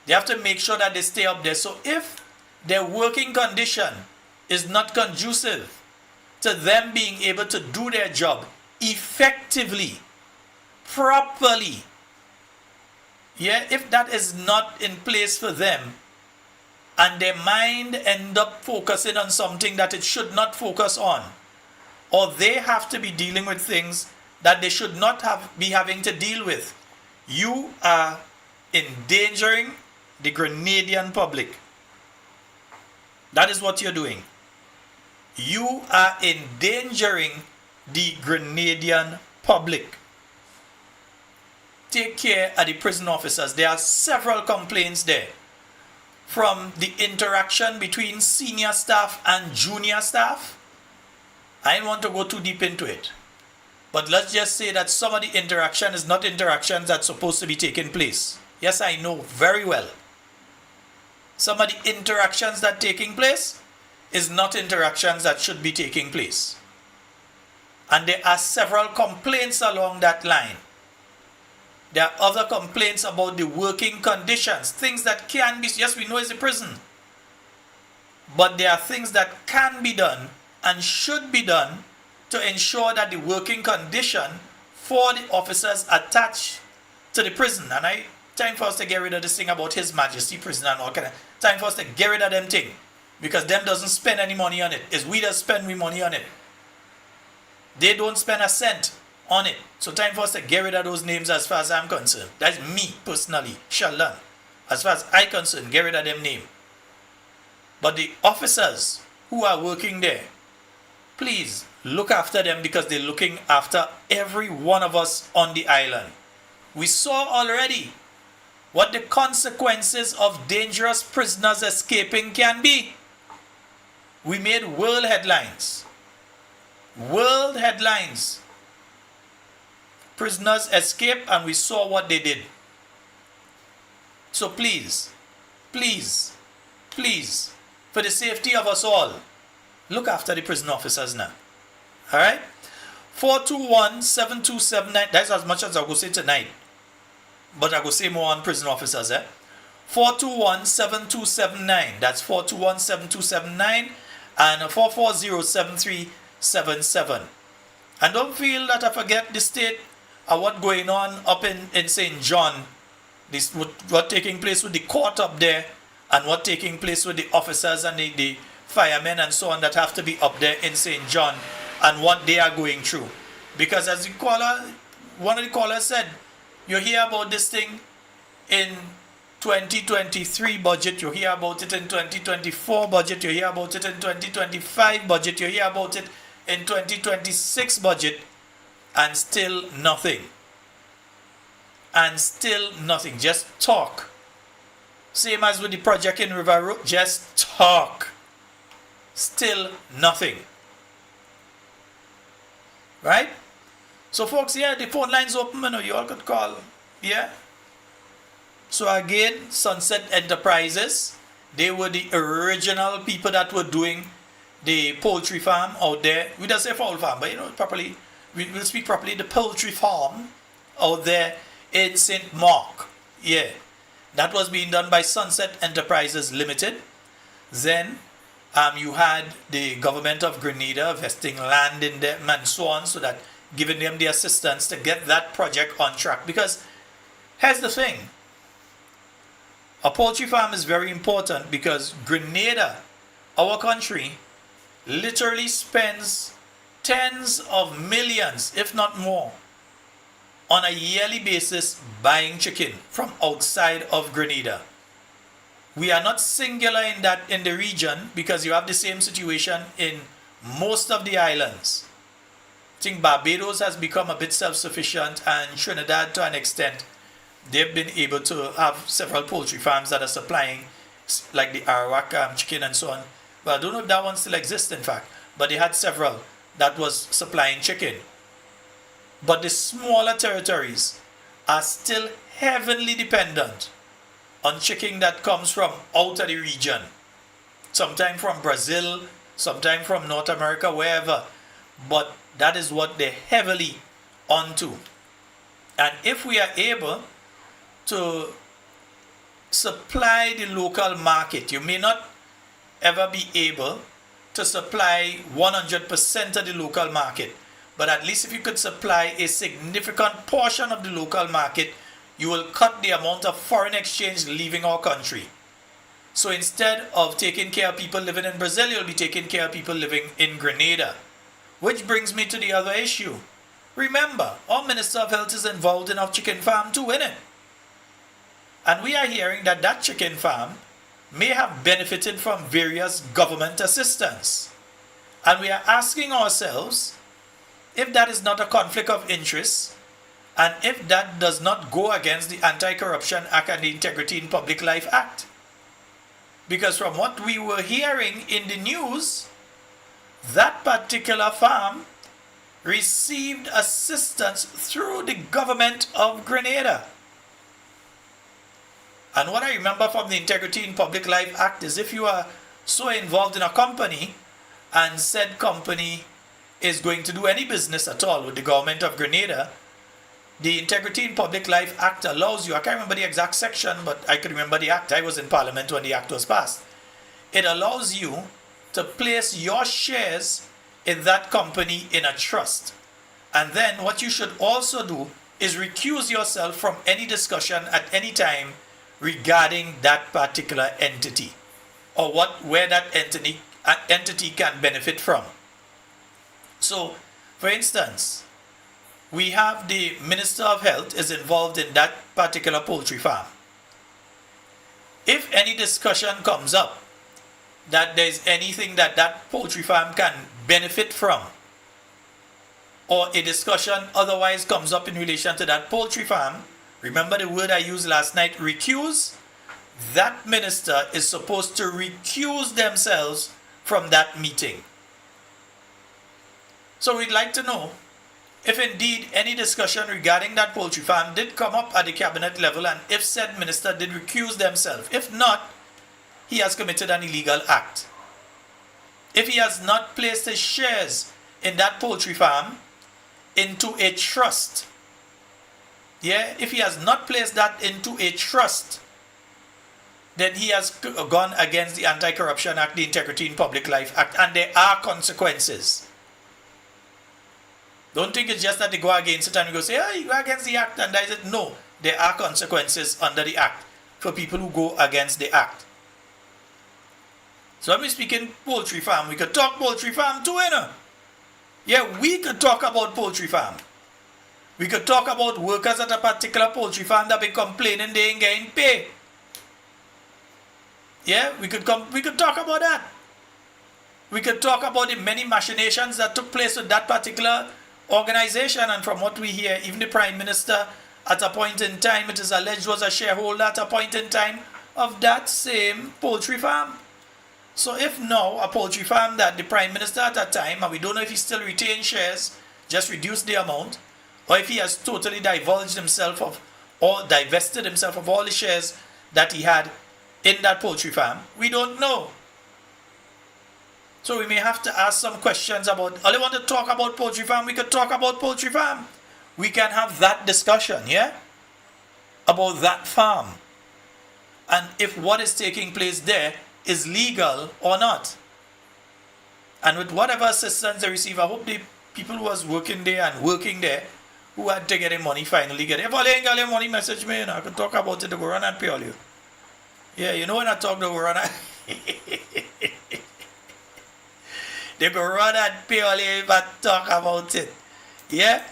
Speaker 2: They have to make sure that they stay up there. So if their working condition is not conducive to them being able to do their job effectively, properly, yeah, if that is not in place for them, and their mind end up focusing on something that it should not focus on, or they have to be dealing with things that they should not be having to deal with, you are endangering the Grenadian public. That is what you're doing. You are endangering the Grenadian public. Take care of the prison officers. There are several complaints there. From the interaction between senior staff and junior staff. I don't want to go too deep into it. But let's just say that some of the interaction is not interactions that's supposed to be taking place. Yes, I know very well. some of the interactions that taking place is not interactions that should be taking place. And there are several complaints along that line. There are other complaints about the working conditions, things that can be, yes, we know it's a prison, but there are things that can be done and should be done to ensure that the working condition for the officers attached to the prison, and time for us to get rid of this thing about His Majesty Prison and all kind of, time for us to get rid of them thing, because them doesn't spend any money on it. It's we that spend we money on it. They don't spend a cent on it. So time for us to get rid of those names as far as I'm concerned. That's me personally, Sheldon. As far as I'm concerned, get rid of them name. But the officers who are working there, please look after them, because they're looking after every one of us on the island. We saw already what the consequences of dangerous prisoners escaping can be. We made world headlines. World headlines. Prisoners escaped and we saw what they did. So please, please, please, for the safety of us all, look after the prison officers now. Alright? 421-7279. That's as much as I will say tonight. But I will say more on prison officers. 421-7279. That's 421-7279 and 440-7377. And don't feel that I forget the state of what going on up in St. John. This what taking place with the court up there, and what taking place with the officers and the firemen and so on that have to be up there in St. John, and what they are going through. Because as the caller, one of the callers said, you hear about this thing in 2023 budget, you hear about it in 2024 budget, you hear about it in 2025 budget, you hear about it in 2026 budget, and still nothing. And still nothing. Just talk. Same as with the project in River Road, just talk. Still nothing. Right? So folks, yeah, the phone line's open, you all could call. Yeah? So again, Sunset Enterprises, they were the original people that were doing the poultry farm out there. We don't say fowl farm, but properly, we'll speak properly, the poultry farm out there in St. Mark. Yeah. That was being done by Sunset Enterprises Limited. Then you had the government of Grenada vesting land in them and so on, so that giving them the assistance to get that project on track. Because here's the thing. A poultry farm is very important because Grenada, our country, literally spends tens of millions, if not more, on a yearly basis buying chicken from outside of Grenada. We are not singular in that in the region, because you have the same situation in most of the islands. I think Barbados has become a bit self-sufficient, and Trinidad to an extent. They've been able to have several poultry farms that are supplying, like the Arawak chicken and so on. Well, I don't know if that one still exists, in fact, but they had several that was supplying chicken. But the smaller territories are still heavily dependent on chicken that comes from out of the region. Sometimes from Brazil, sometimes from North America, wherever. But that is what they're heavily onto. And if we are able to supply the local market, you may not ever be able to supply 100% of the local market, but at least if you could supply a significant portion of the local market, you will cut the amount of foreign exchange leaving our country. So instead of taking care of people living in Brazil, you'll be taking care of people living in Grenada. Which brings me to the other issue. Remember, our Minister of Health is involved in our chicken farm too, innit? And we are hearing that that chicken farm may have benefited from various government assistance. And we are asking ourselves if that is not a conflict of interest, and if that does not go against the Anti-Corruption Act and the Integrity in Public Life Act. Because from what we were hearing in the news, that particular farm received assistance through the government of Grenada. And what I remember from the Integrity in Public Life Act is if you are so involved in a company and said company is going to do any business at all with the government of Grenada, the Integrity in Public Life Act allows you, I can't remember the exact section, but I can remember the act. I was in Parliament when the act was passed. It allows you to place your shares in that company in a trust. And then what you should also do is recuse yourself from any discussion at any time regarding that particular entity or where that entity can benefit from. So, for instance, we have the Minister of Health is involved in that particular poultry farm. If any discussion comes up that there's anything that that poultry farm can benefit from, or a discussion otherwise comes up in relation to that poultry farm, remember the word I used last night, recuse, that minister is supposed to recuse themselves from that meeting. So we'd like to know if indeed any discussion regarding that poultry farm did come up at the cabinet level and if said minister did recuse themselves. If not, he has committed an illegal act. If he has not placed his shares in that poultry farm into a trust, if he has not placed that into a trust, then he has gone against the Anti-Corruption Act, the Integrity in Public Life Act, and there are consequences. Don't think it's just that they go against it and we go say, oh, you go against the act and that is it. No, there are consequences under the act for people who go against the act. So when we speak in poultry farm, we could talk poultry farm too, you know. Yeah, we could talk about poultry farm. We could talk about workers at a particular poultry farm that been complaining they ain't getting pay. Yeah, we could talk about that. We could talk about the many machinations that took place with that particular organization, and from what we hear, even the Prime Minister at a point in time, it is alleged, was a shareholder at a point in time of that same poultry farm. So if now a poultry farm that the Prime Minister at that time, and we don't know if he still retains shares, just reduced the amount, or if he has totally divulged himself of or divested himself of all the shares that he had in that poultry farm, we don't know. So we may have to ask some questions about, all I want to talk about poultry farm, we could talk about poultry farm. We can have that discussion, about that farm. And if what is taking place there is legal or not. And with whatever assistance they receive, I hope the people who was working there, who had to get their money finally get it. If I ain't got their money, message me, I could talk about it, to go run and pay all you. Yeah, you know when I talk to go run and they go run and pay all you if I talk about it. Yeah?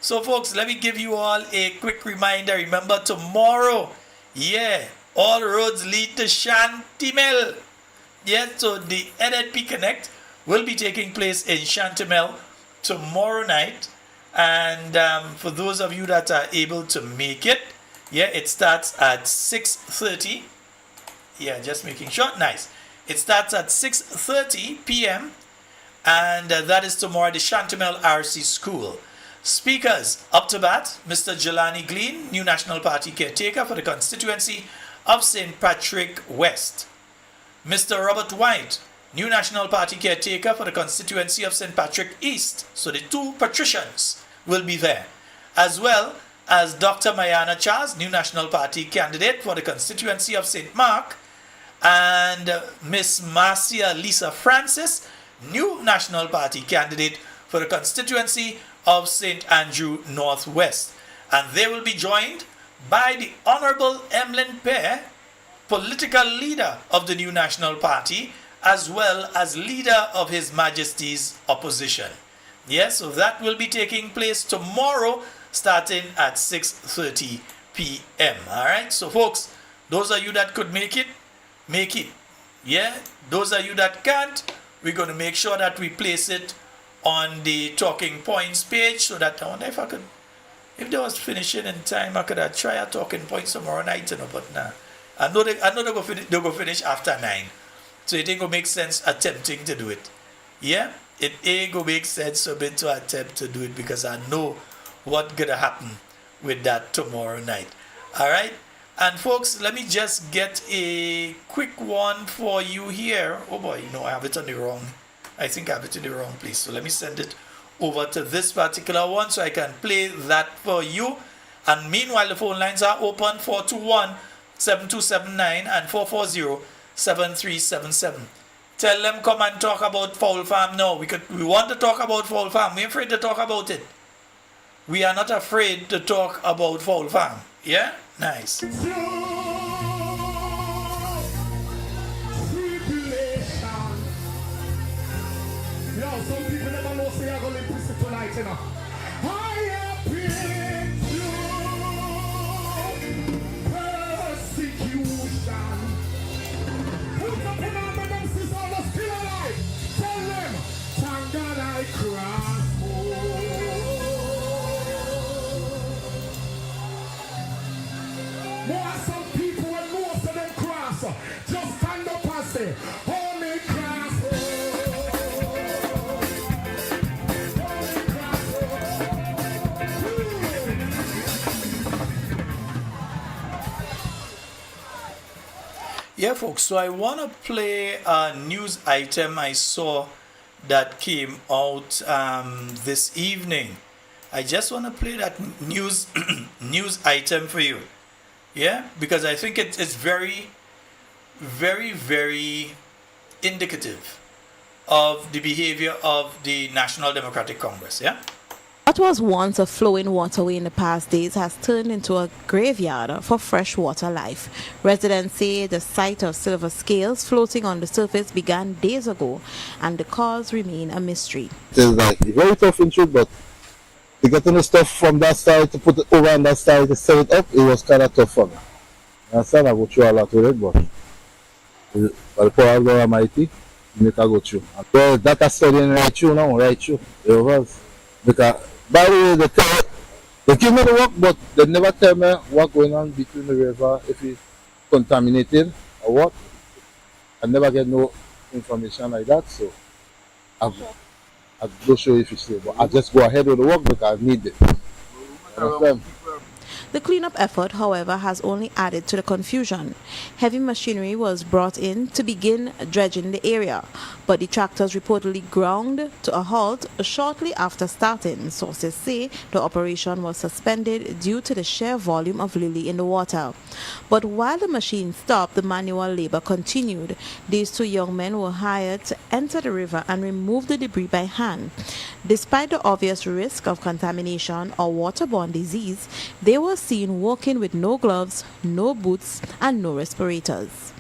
Speaker 2: So folks, let me give you all a quick reminder. Remember tomorrow, all roads lead to Shantimel. So the NNP Connect will be taking place in Shantimel tomorrow night. And for those of you that are able to make it, it starts at 6:30. Just making sure. Nice. It starts at 6:30 p.m. And that is tomorrow at the Shantimel RC School. Speakers up to bat, Mr. Jelani Glean, New National Party caretaker for the constituency of St. Patrick West. Mr. Robert White, New National Party caretaker for the constituency of St. Patrick East. So the two patricians will be there. As well as Dr. Mayana Charles, New National Party candidate for the constituency of St. Mark. And Miss Marcia Lisa Francis, New National Party candidate for the constituency of St. Andrew Northwest. And they will be joined by the Honorable Emlyn Pear, political leader of the New National Party, as well as leader of His Majesty's opposition. So that will be taking place tomorrow, starting at 6:30 p.m. Alright, so folks, those of you that could make it. Those of you that can't, we're going to make sure that we place it on the Talking Points page, so that I wonder if I could, if they was finishing in time, I could have tried a Talking Points tomorrow night, but nah. I know they'll go finish after 9. So it ain't gonna make sense attempting to do it. It ain't gonna make sense a bit to attempt to do it, because I know what's gonna happen with that tomorrow night. Alright? And folks, let me just get a quick one for you here. Oh boy, no, I have it on the wrong. I think I have it in the wrong place. So let me send it over to this particular one so I can play that for you. And meanwhile, the phone lines are open 421-7279 and 440-7377. Tell them come and talk about Fowl Farm now. We want to talk about Fowl Farm. We're afraid to talk about it. We are not afraid to talk about Fowl Farm. Yeah? Nice.
Speaker 1: Yo, some people never know say you're gonna listen tonight, you know. I have been through persecution. Put up in our them sisters all still alive. Tell them, thank God I crossed more are some people when most of them cross. Just stand up and say, only cross.
Speaker 2: Yeah, folks, so I want to play a news item I saw that came out this evening. I just want to play that news news item for you. Yeah, because I think it's very, very, very indicative of the behavior of the National Democratic Congress. Yeah.
Speaker 8: What was once a flowing waterway in the past days has turned into a graveyard for freshwater life. Residents say the sight of silver scales floating on the surface began days ago, and the cause remain a mystery.
Speaker 9: It is like very tough in truth, but to get the stuff from that side to put it over on that side to set it up, it was kind of tough for me. I understand I go through a lot with it, but by the power of God Almighty, make I go through. And well, that is studying right through now, right through. It was. Because by the way, they give me the work, but they never tell me what's going on between the river, if it's contaminated or what. I never get no information like that, so I'm not sure if it's there, but I just go ahead with the work because I need it. Understand?
Speaker 8: The cleanup effort, however, has only added to the confusion. Heavy machinery was brought in to begin dredging the area, but the tractors reportedly ground to a halt shortly after starting. Sources say the operation was suspended due to the sheer volume of lily in the water. But while the machine stopped, the manual labor continued. These two young men were hired to enter the river and remove the debris by hand. Despite the obvious risk of contamination or waterborne disease, they were seen walking with no gloves, no boots, and no respirators.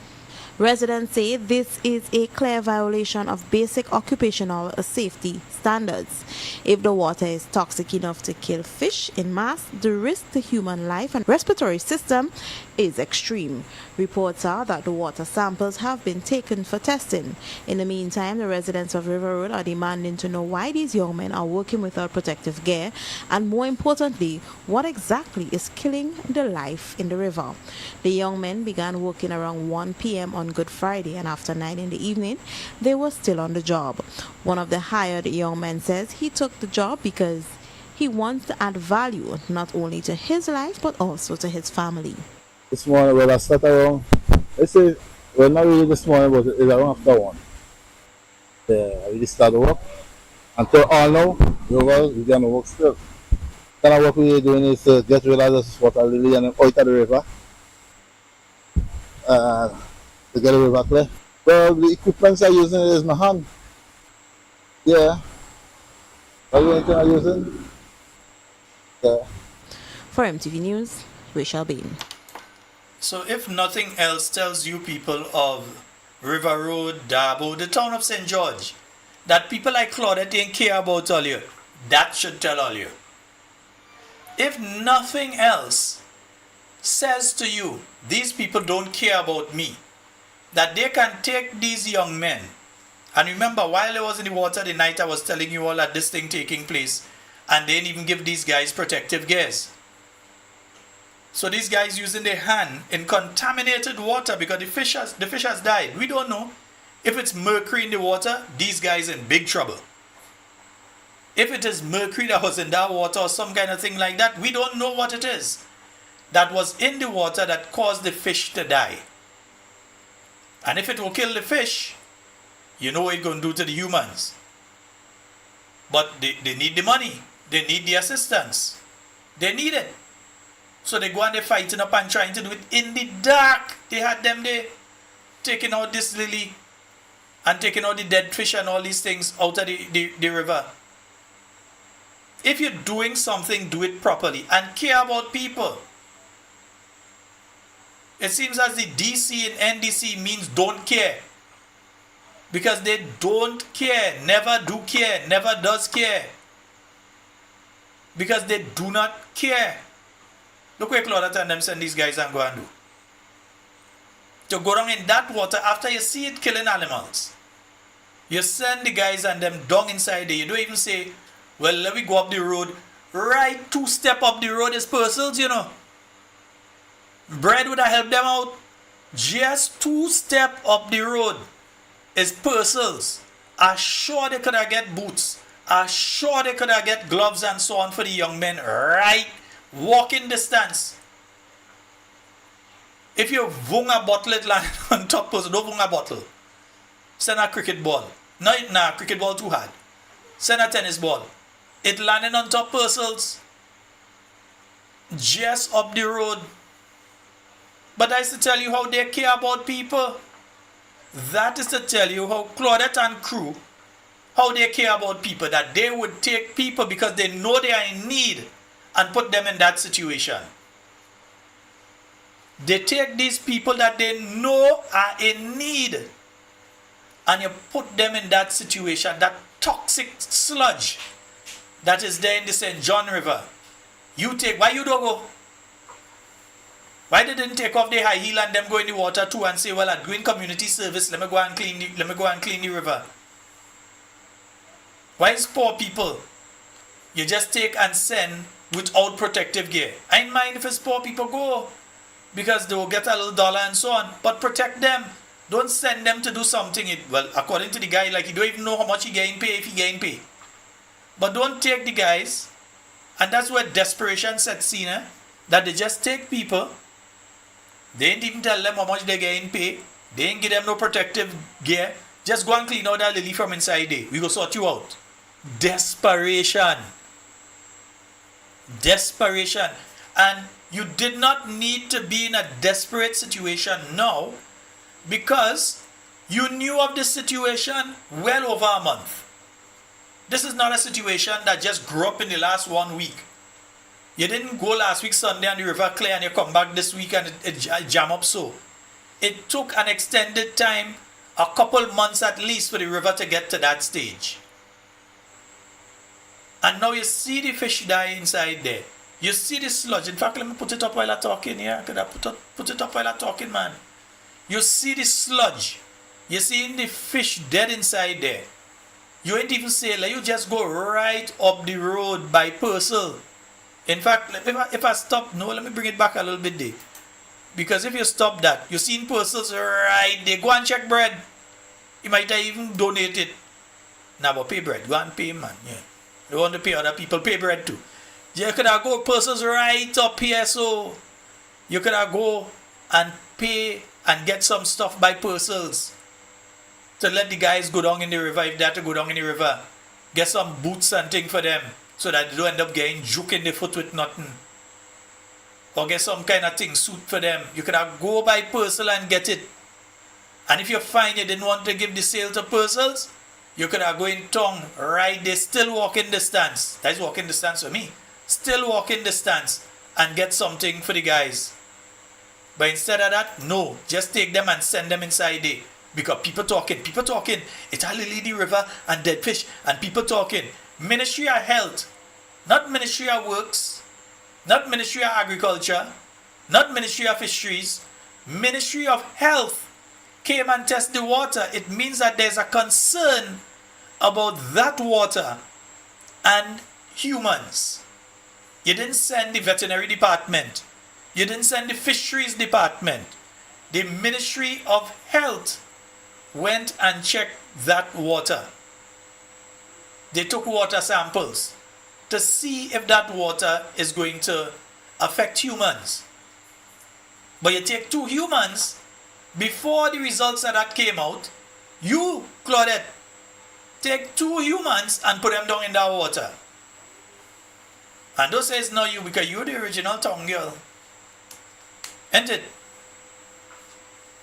Speaker 8: Residents say this is a clear violation of basic occupational safety standards. If the water is toxic enough to kill fish in mass, the risk to human life and respiratory system is extreme. Reports are that the water samples have been taken for testing. In the meantime, the residents of River Road are demanding to know why these young men are working without protective gear, and more importantly, what exactly is killing the life in the river. The young men began working around 1 p.m. on Good Friday, and after 9 in the evening, they were still on the job. One of the hired young men says he took the job because he wants to add value not only to his life but also to his family.
Speaker 9: This morning, well, I start around, let's say, well, not really this morning, but it's around after 1. I really start the work. Until all now, we're going to work still. The kind of work we're doing is to get rid of this water lily and out of the river. To get the river clear. Well, the equipment I'm using is my hand. Yeah. That's the only thing I'm using. Yeah.
Speaker 8: For MTV News, Rachel Bain.
Speaker 2: So if nothing else tells you people of River Road, Dabo, the town of St. George, that people like Claudette ain't care about all you, that should tell all you. If nothing else says to you, these people don't care about me, that they can take these young men, and remember, while I was in the water the night I was telling you all that this thing taking place, and they didn't even give these guys protective gears. So these guys using their hand in contaminated water because the fish has died. We don't know. If it's mercury in the water, these guys in big trouble. If it is mercury that was in that water or some kind of thing like that, we don't know what it is. that was in the water that caused the fish to die. And if it will kill the fish, you know what it's going to do to the humans. But they need the money. They need the assistance. They need it. So they go and they're fighting up and trying to do it in the dark. They had them there taking out this lily and taking out the dead fish and all these things out of the river. If you're doing something, do it properly and care about people. It seems as the DC and NDC means don't care. Because they don't care, never do care, never does care. Because they do not care. Look where Claudette and them send these guys and go and do. To go down in that water after you see it killing animals. You send the guys and them down inside there. You don't even say, well, let me go up the road. Right 2 step up the road is parcels, you know. Bread would have helped them out. Just 2 step up the road is parcels. I'm sure they could have get boots. I'm sure they could have get gloves and so on for the young men. Right walking distance. If you vung a bottle it land on top person, don't vung a bottle. Send a cricket ball. Nah, cricket ball too hard. Send a tennis ball. It landing on top parcels. Just up the road. But that is to tell you how they care about people. That is to tell you how Claudette and crew, how they care about people. That they would take people because they know they are in need and put them in that situation. They take these people that they know are in need and you put them in that situation, that toxic sludge that is there in the St. John River. You take, why you don't go? Why they didn't take off their high heel and them go in the water too and say, well, I'm doing community service, let me go and clean the river. Why is poor people? You just take and send without protective gear. I ain't mind if it's poor people go, because they will get a little dollar and so on, but protect them. Don't send them to do something. Well, according to the guy, like, you don't even know how much he getting paid if he getting paid. But don't take the guys, and that's where desperation sets in, that they just take people. They ain't even tell them how much they're getting paid. They ain't give them no protective gear. Just go and clean out that lily from inside there. We go sort you out. Desperation. Desperation. And you did not need to be in a desperate situation now, because you knew of this situation well over a month. This is not a situation that just grew up in the last 1 week. You didn't go last week Sunday and the river clear and you come back this week and it jam up so. It took an extended time, a couple months at least, for the river to get to that stage. And now you see the fish die inside there. You see the sludge. In fact, let me put it up while I'm talking here. Could I put it up while I'm talking, man? You see the sludge. You see the fish dead inside there. You ain't even say, let you just go right up the road by Purcell. In fact, if I stop, no, let me bring it back a little bit there. Because if you stop that, you seen Purcell's right there. Go and check bread. You might have even donate it. Now, but pay bread. Go and pay, man. Yeah. You want to pay other people, pay bread too. You could have go Purcell's right up here, so you could have go and pay and get some stuff by Purcell's to let the guys go down in the river if they have to go down in the river. Get some boots and thing for them so that they don't end up getting juke in the foot with nothing. Or get some kind of thing, suit for them. You could have go by Purcell and get it. And if you find you didn't want to give the sale to Purcell's, you could have go in town, right there, still walking distance. That's walking distance for me. Still walking distance and get something for the guys. But instead of that, no, just take them and send them inside there. Because people talking, it's a lily river and dead fish, and people talking. Ministry of Health, not Ministry of Works, not Ministry of Agriculture, not Ministry of Fisheries, Ministry of Health came and test the water. It means that there's a concern about that water and humans. You didn't send the veterinary department. You didn't send the fisheries department. The Ministry of Health went and checked that water. They took water samples to see if that water is going to affect humans. But you take 2 humans, before the results of that came out, you, Claudette, take 2 humans and put them down in that water. And those says no you because you're the original tongue girl. Ain't it?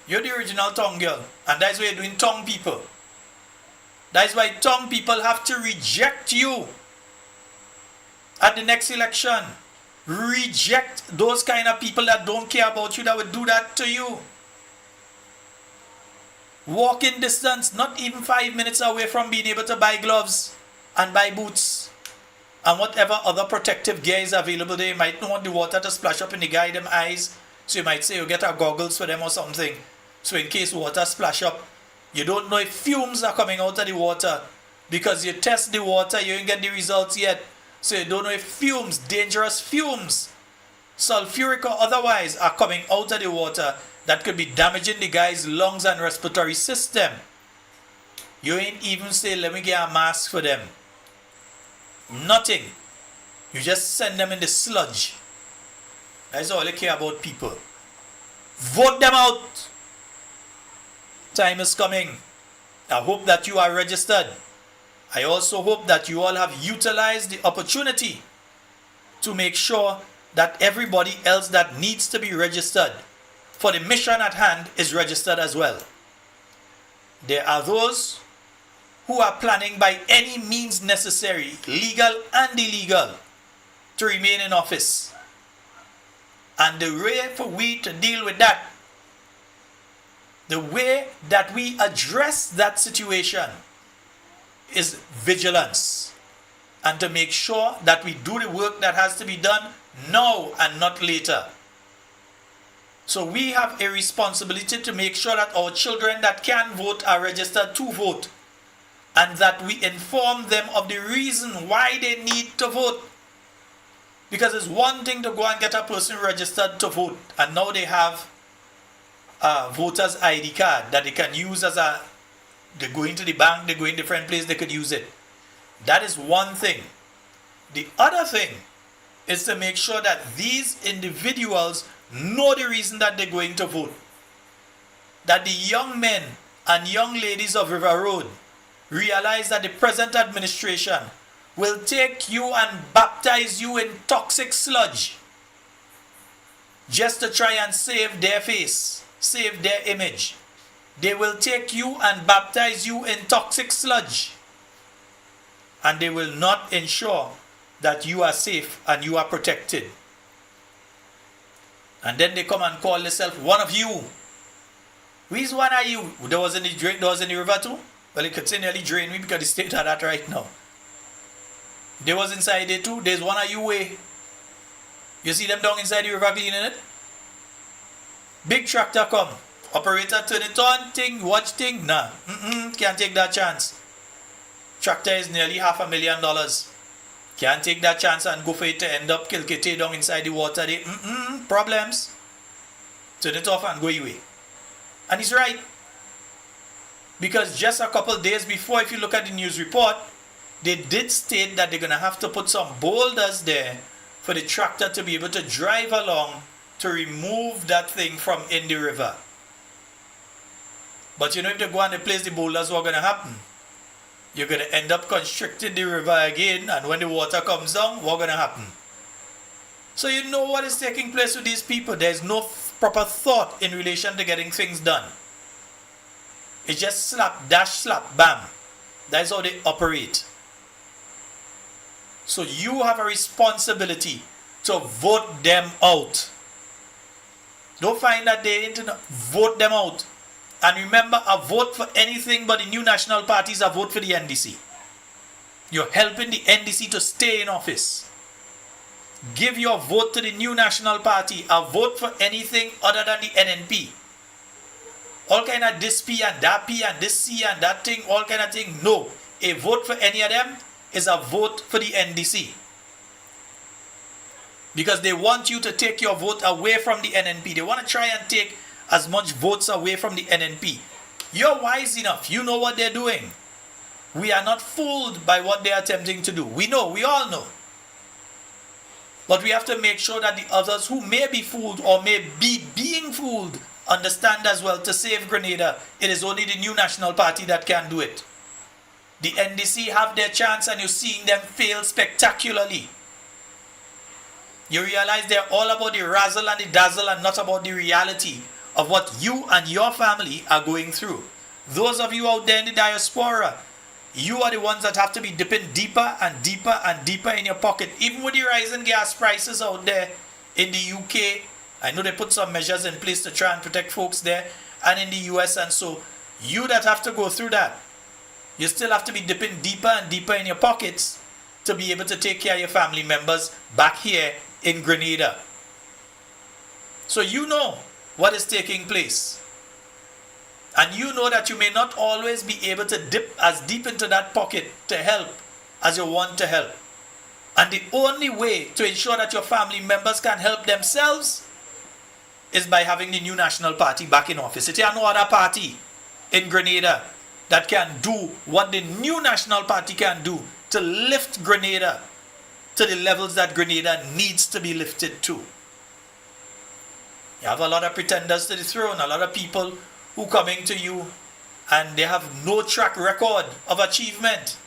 Speaker 2: You're the original tongue girl. And that's why you're doing tongue people. That's why tongue people have to reject you at the next election. Reject those kind of people that don't care about you, that would do that to you. Walking distance, not even 5 minutes away from being able to buy gloves and buy boots and whatever other protective gear is available there. You might not want the water to splash up in the guy them eyes, so you might say you get a goggles for them or something, so in case water splash up, you don't know if fumes are coming out of the water, because you test the water, you ain't get the results yet, so you don't know if fumes, dangerous fumes, sulfuric or otherwise, are coming out of the water that could be damaging the guy's lungs and respiratory system. You ain't even say, let me get a mask for them. Nothing. You just send them in the sludge. That's all you care about people. Vote them out. Time is coming. I hope that you are registered. I also hope that you all have utilized the opportunity to make sure that everybody else that needs to be registered for the mission at hand is registered as well. There are those who are planning by any means necessary, legal and illegal, to remain in office. And the way for we to deal with that, the way that we address that situation is vigilance, and to make sure that we do the work that has to be done now and not later. So we have a responsibility to make sure that our children that can vote are registered to vote, and that we inform them of the reason why they need to vote. Because it's one thing to go and get a person registered to vote, and now they have a voter's ID card that they can use as a, they go into the bank, they go in different places, they could use it. That is one thing. The other thing is to make sure that these individuals know the reason that they're going to vote. That the young men and young ladies of River Road realize that the present administration will take you and baptize you in toxic sludge just to try and save their face, save their image. They will take you and baptize you in toxic sludge, and they will not ensure that you are safe and you are protected. And then they come and call themselves one of you. Which one are you? There was in the drain, there was in the river too? Well, it continually drain me because the state of that right now. There was inside there too. There's one of you way. You see them down inside the river cleaning it? Big tractor come. Operator turn it on, thing, watch thing. Nah, can't take that chance. Tractor is nearly $500,000. Can't take that chance and go for it to end up Kilkete down inside the water. They, problems. Turn it off and go away. And he's right. Because just a couple days before, if you look at the news report, they did state that they're going to have to put some boulders there for the tractor to be able to drive along to remove that thing from in the river. But you know, if they go and they place the boulders, what's going to happen? You're going to end up constricting the river again, and when the water comes down, what's going to happen? So you know what is taking place with these people. There's no proper thought in relation to getting things done. It's just slap, dash, slap, bam. That's how they operate. So you have a responsibility to vote them out. Don't find that they ain't enough. Vote them out. And remember, a vote for anything but the new national parties, a vote for the NDC. You're helping the NDC to stay in office. Give your vote to the new national party. A vote for anything other than the NNP. All kind of this P and that P and this C and that thing, all kind of thing. No. A vote for any of them is a vote for the NDC. Because they want you to take your vote away from the NNP. They want to try and take as much votes away from the NNP. You're wise enough. You know what they're doing. We are not fooled by what they are attempting to do. We know. We all know. But we have to make sure that the others who may be fooled or may be being fooled understand as well, to save Grenada, it is only the new National Party that can do it. The NDC have their chance and you're seeing them fail spectacularly. You realize they're all about the razzle and the dazzle and not about the reality of what you and your family are going through. Those of you out there in the diaspora, you are the ones that have to be dipping deeper and deeper and deeper in your pocket. Even with the rising gas prices out there in the UK, I know they put some measures in place to try and protect folks there, and in the US, and so you that have to go through that, you still have to be dipping deeper and deeper in your pockets to be able to take care of your family members back here in Grenada. So you know what is taking place. And you know that you may not always be able to dip as deep into that pocket to help as you want to help. And the only way to ensure that your family members can help themselves is by having the new National Party back in office. It is no other party in Grenada that can do what the new National Party can do to lift Grenada to the levels that Grenada needs to be lifted to. You have a lot of pretenders to the throne, a lot of people who coming to you and they have no track record of achievement.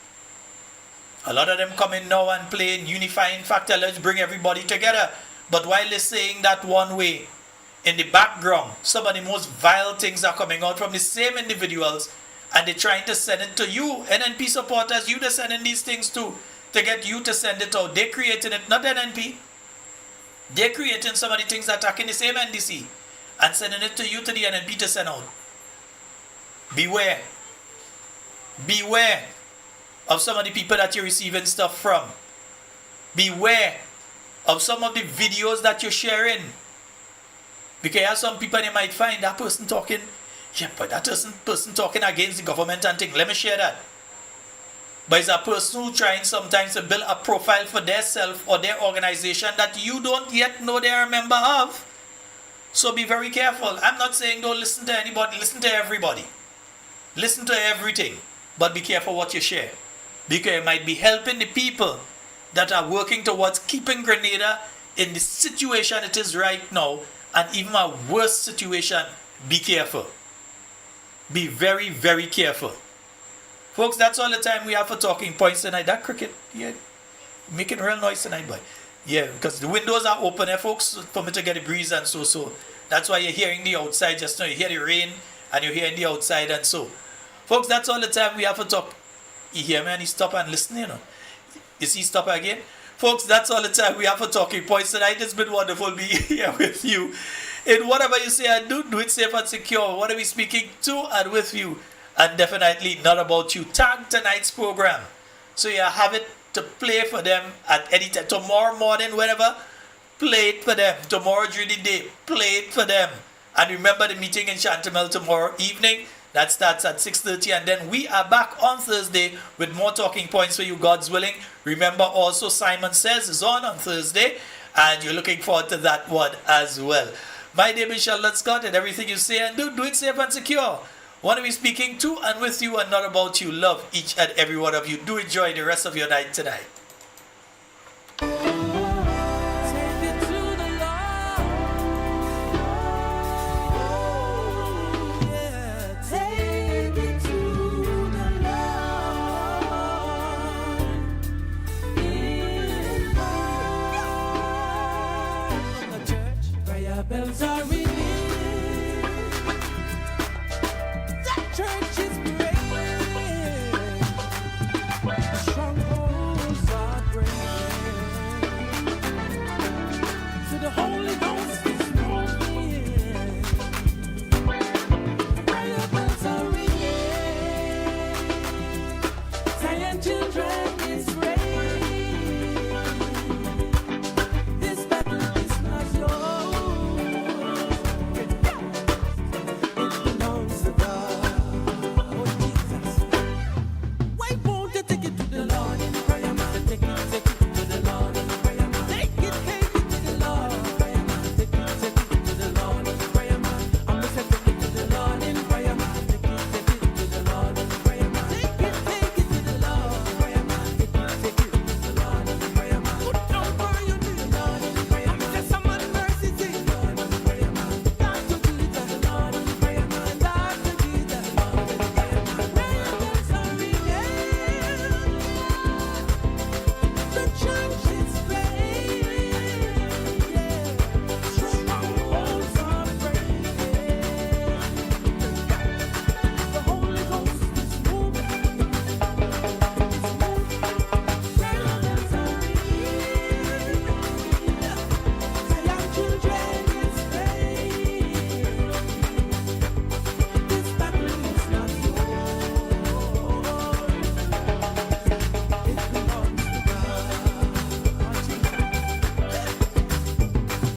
Speaker 2: A lot of them coming now and playing unifying factor, let's bring everybody together. But while they're saying that one way, in the background, some of the most vile things are coming out from the same individuals, and they're trying to send it to you, NNP supporters, you to sending these things to get you to send it out. They're creating it, not NNP. They're creating some of the things that attacking the same NDC and sending it to you, to the NNP to send out. Beware. Beware of some of the people that you're receiving stuff from. Beware of some of the videos that you're sharing. Because you have some people, you might find that person talking, yeah, but that person talking against the government and thing. Let me share that. But it's a person who trying sometimes to build a profile for their self or their organization that you don't yet know they are a member of. So be very careful. I'm not saying don't listen to anybody, listen to everybody. Listen to everything. But be careful what you share. Because it might be helping the people that are working towards keeping Grenada in the situation it is right now, and even a worse situation. Be careful. Be very, very careful. Folks, that's all the time we have for talking points tonight. That cricket, yeah, making real noise tonight, boy. Yeah, because the windows are open there, folks, for me to get a breeze and so. That's why you're hearing the outside just now. You hear the rain and you're hearing the outside and so. Folks, that's all the time we have for talk. You hear me and he stop and listen, you know. You see, stop again? Folks, that's all the time we have for talking points tonight. It's been wonderful being here with you. In whatever you say and do it safe and secure. What are we speaking to and with you? And definitely not about you. Tag tonight's program. So you have it to play for them at any time. Tomorrow morning, whenever, play it for them. Tomorrow during the day, play it for them. And remember the meeting in Chantemel tomorrow evening. That starts at 6:30, and then we are back on Thursday with more talking points for you, God's willing. Remember also Simon Says is on Thursday, and you're looking forward to that one as well. My name is Charlotte Scott, and everything you say and do it safe and secure. Want to be speaking to and with you and not about you. Love each and every one of you. Do enjoy the rest of your night tonight.